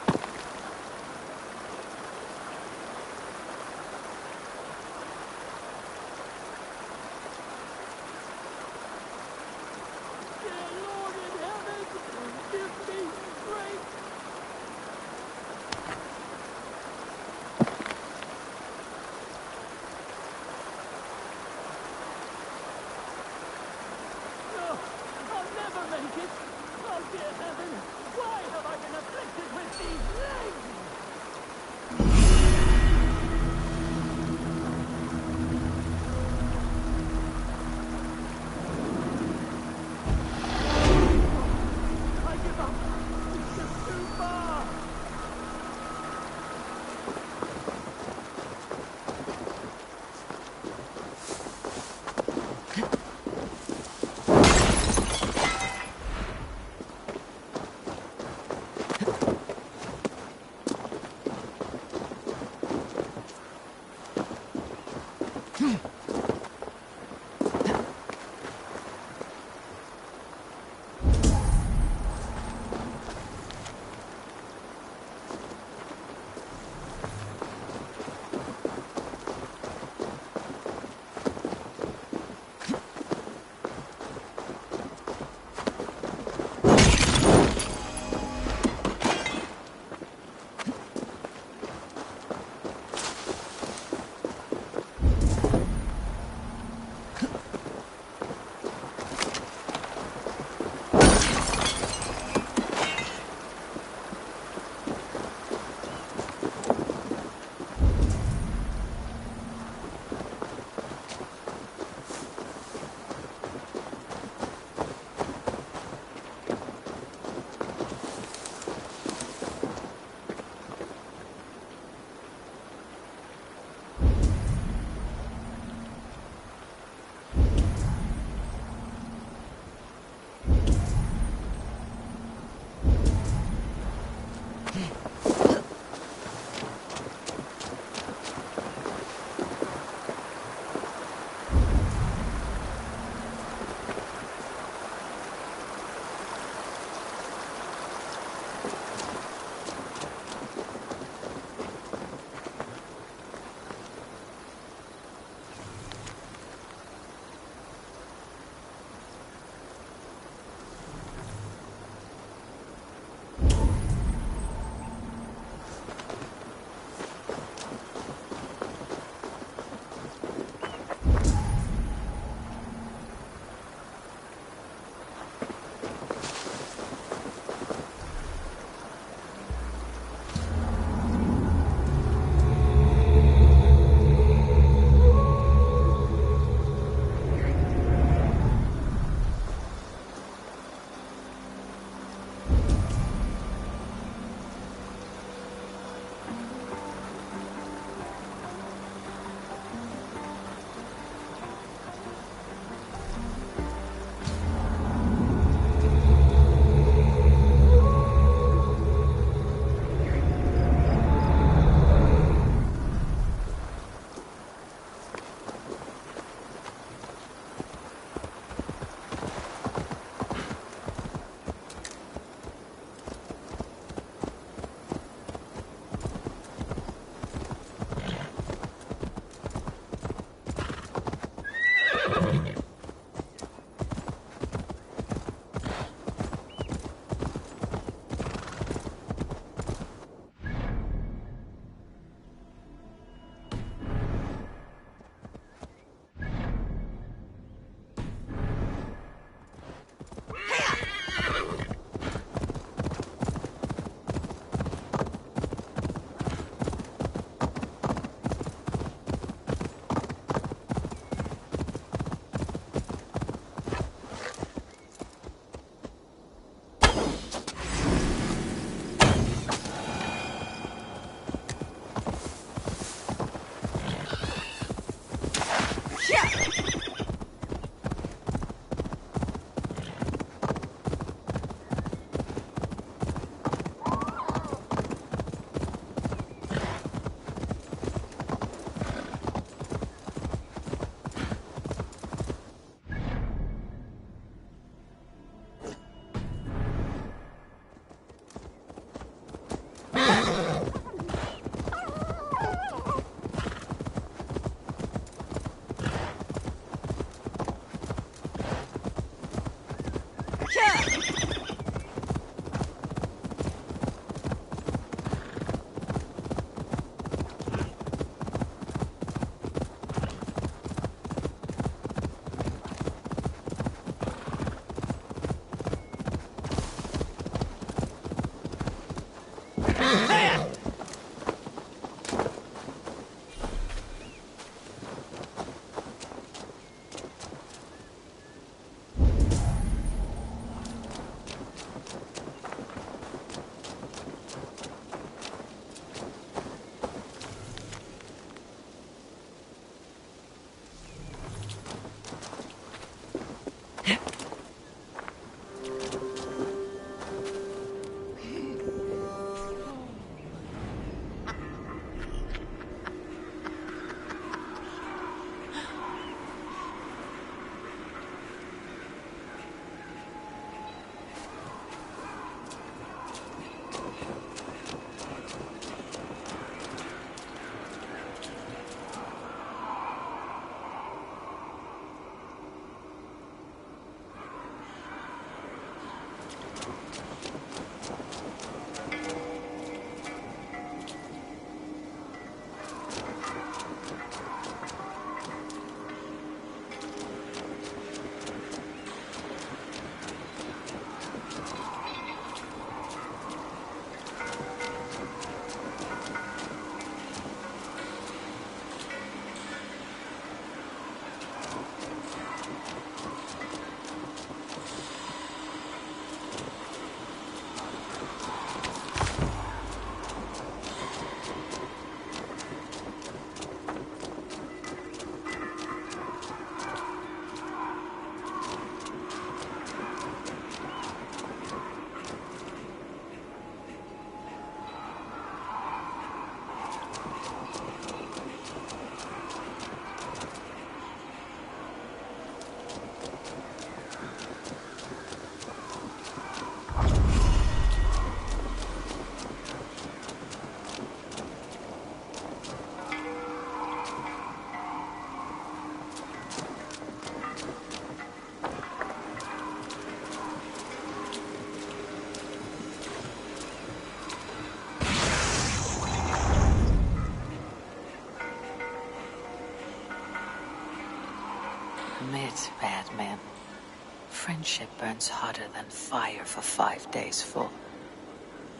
friendship burns hotter than fire for 5 days full,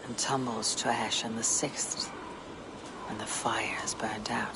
and tumbles to ash on the 6th, when the fire has burned out.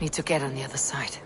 Need to get on the other side.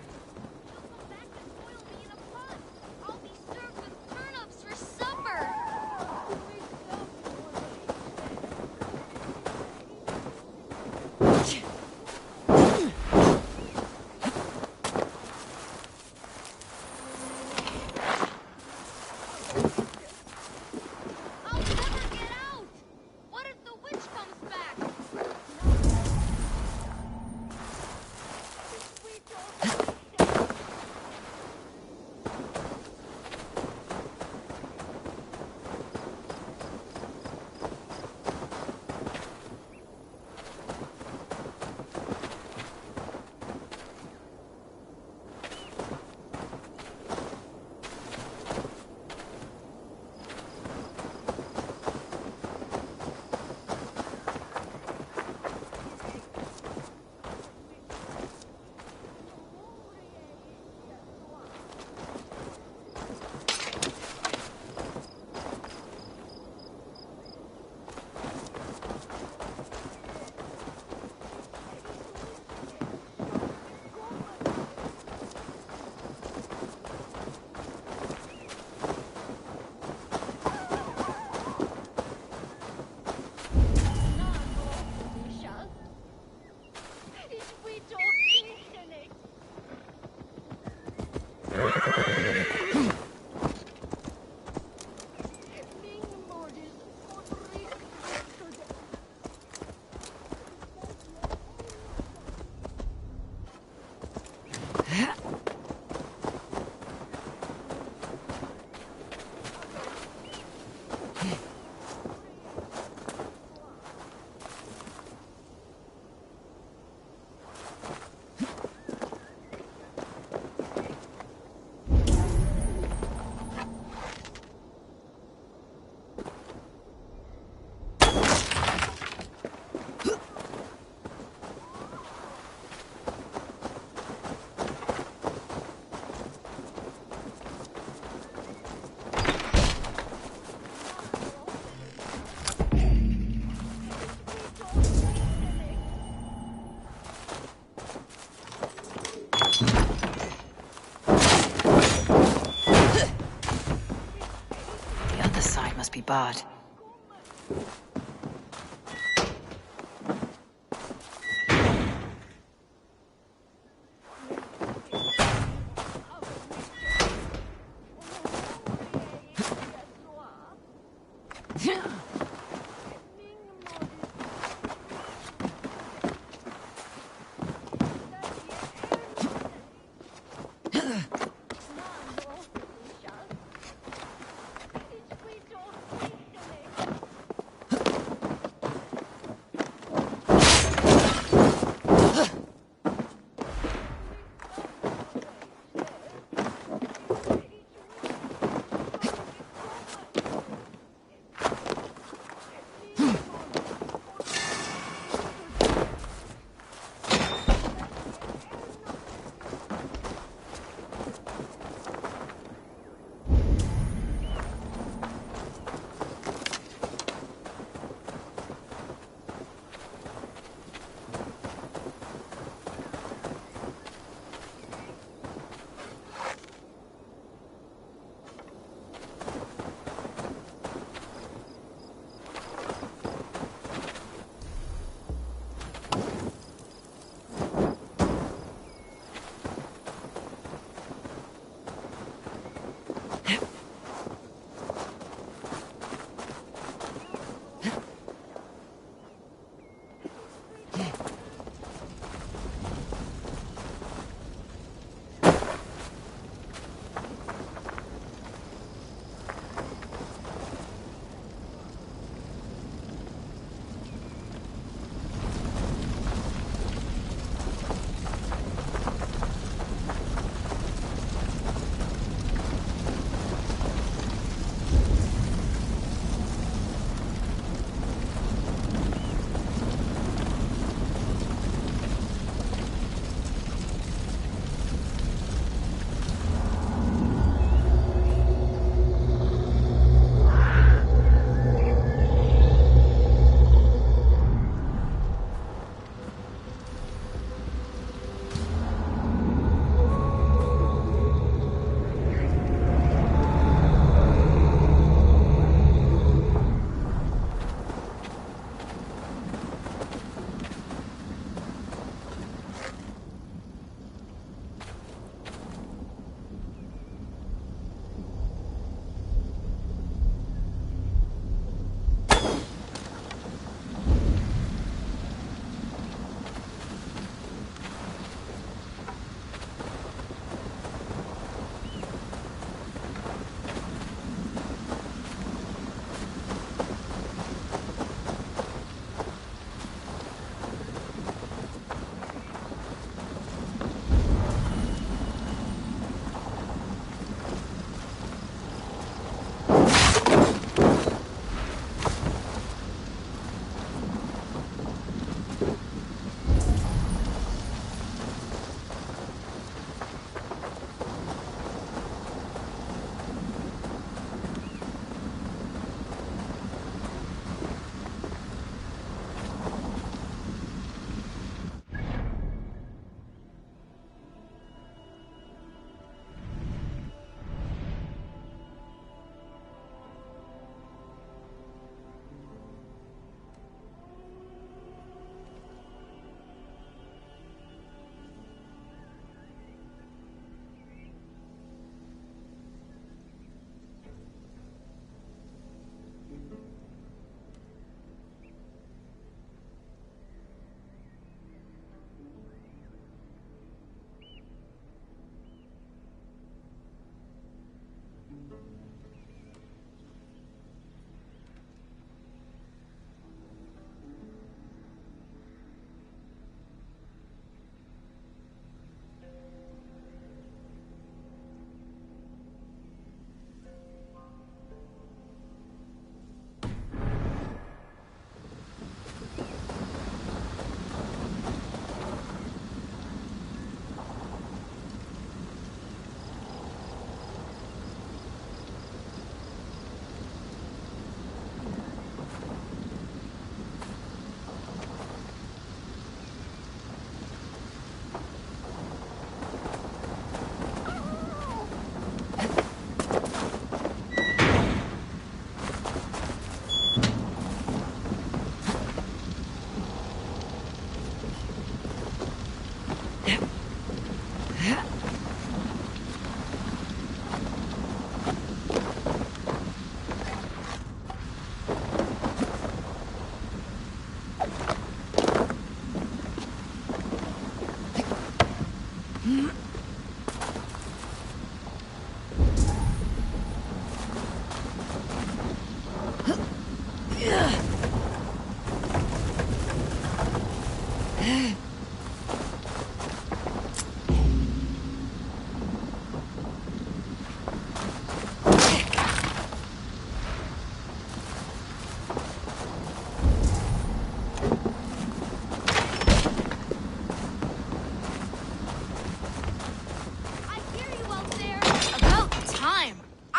be bad.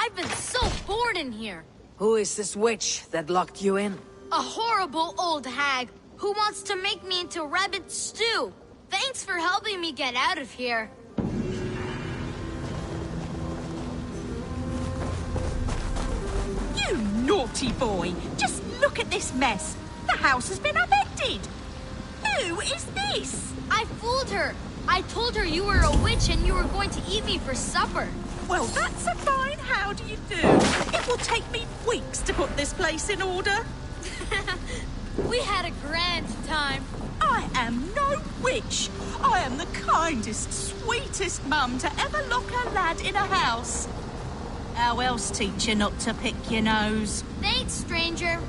I've been so bored in here. Who is this witch that locked you in? A horrible old hag who wants to make me into rabbit stew. Thanks for helping me get out of here. You naughty boy! Just look at this mess. The house has been upended. Who is this? I fooled her. I told her you were a witch and you were going to eat me for supper. Well, that's a fine how do you do. It will take me weeks to put this place in order. We had a grand time. I am no witch. I am the kindest, sweetest mum to ever lock a lad in a house. How else teach you not to pick your nose? Thanks, stranger.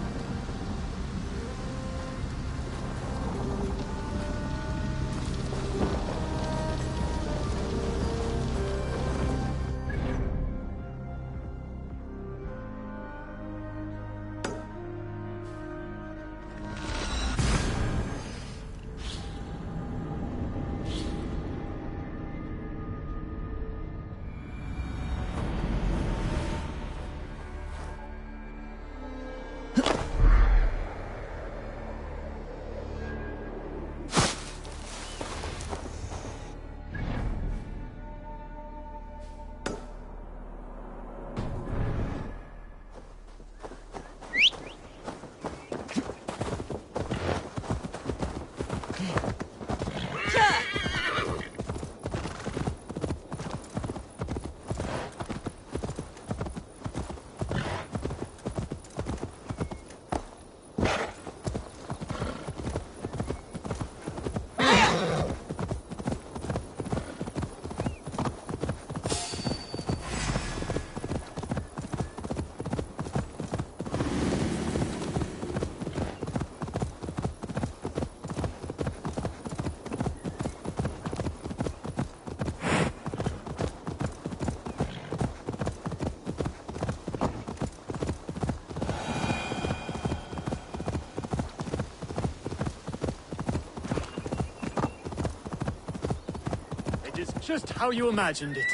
Just how you imagined it.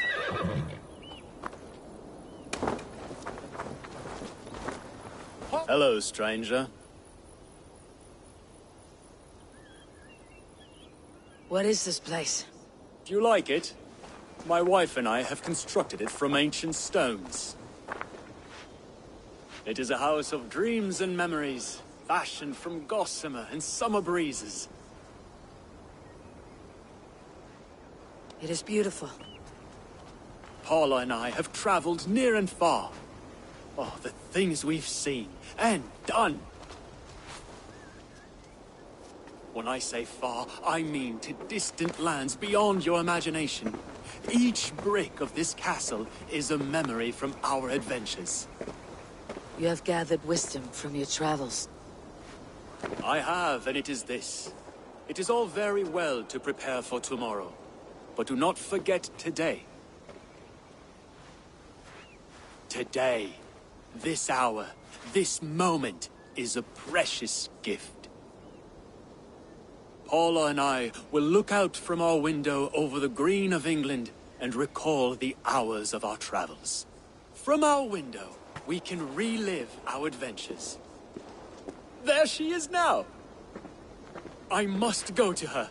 Hello, stranger. What is this place? Do you like it? My wife and I have constructed it from ancient stones. It is a house of dreams and memories, fashioned from gossamer and summer breezes. It is beautiful. Paula and I have traveled near and far. Oh, the things we've seen and done. When I say far, I mean to distant lands beyond your imagination. Each brick of this castle is a memory from our adventures. You have gathered wisdom from your travels. I have, and it is this. It is all very well to prepare for tomorrow, but do not forget today. Today, this hour, this moment is a precious gift. Paula and I will look out from our window over the green of England and recall the hours of our travels. From our window, we can relive our adventures. There she is now. I must go to her.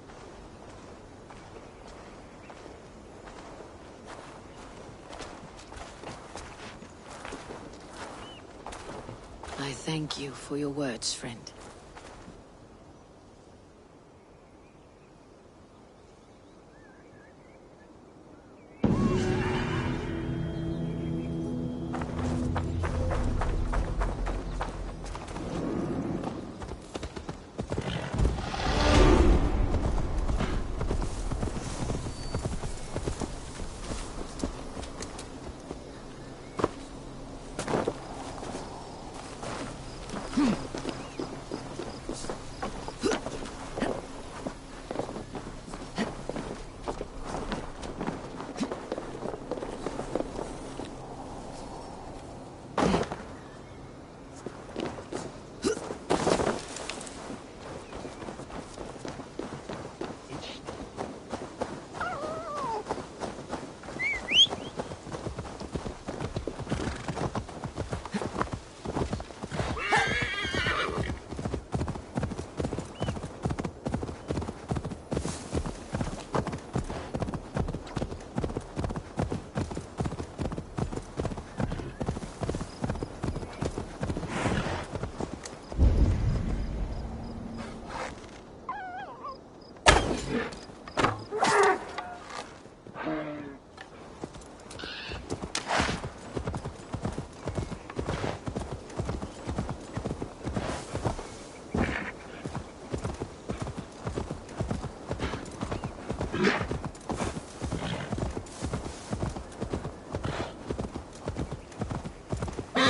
I thank you for your words, friend.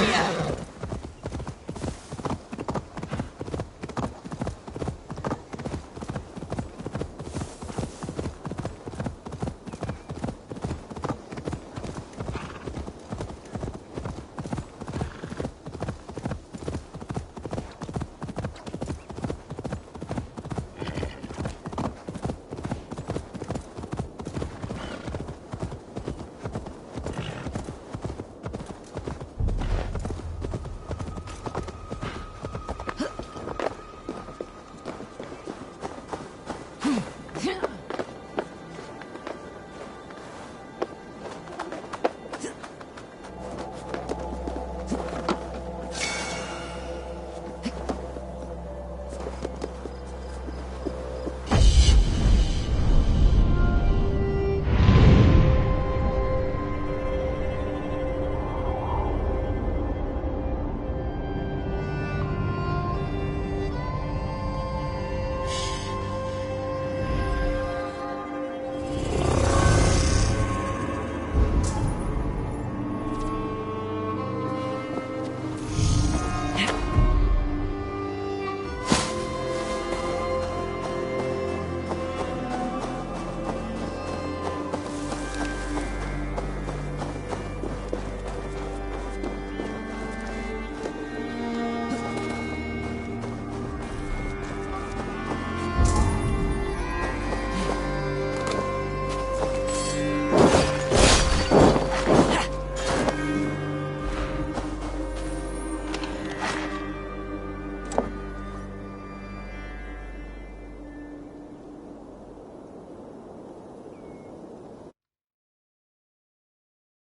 here.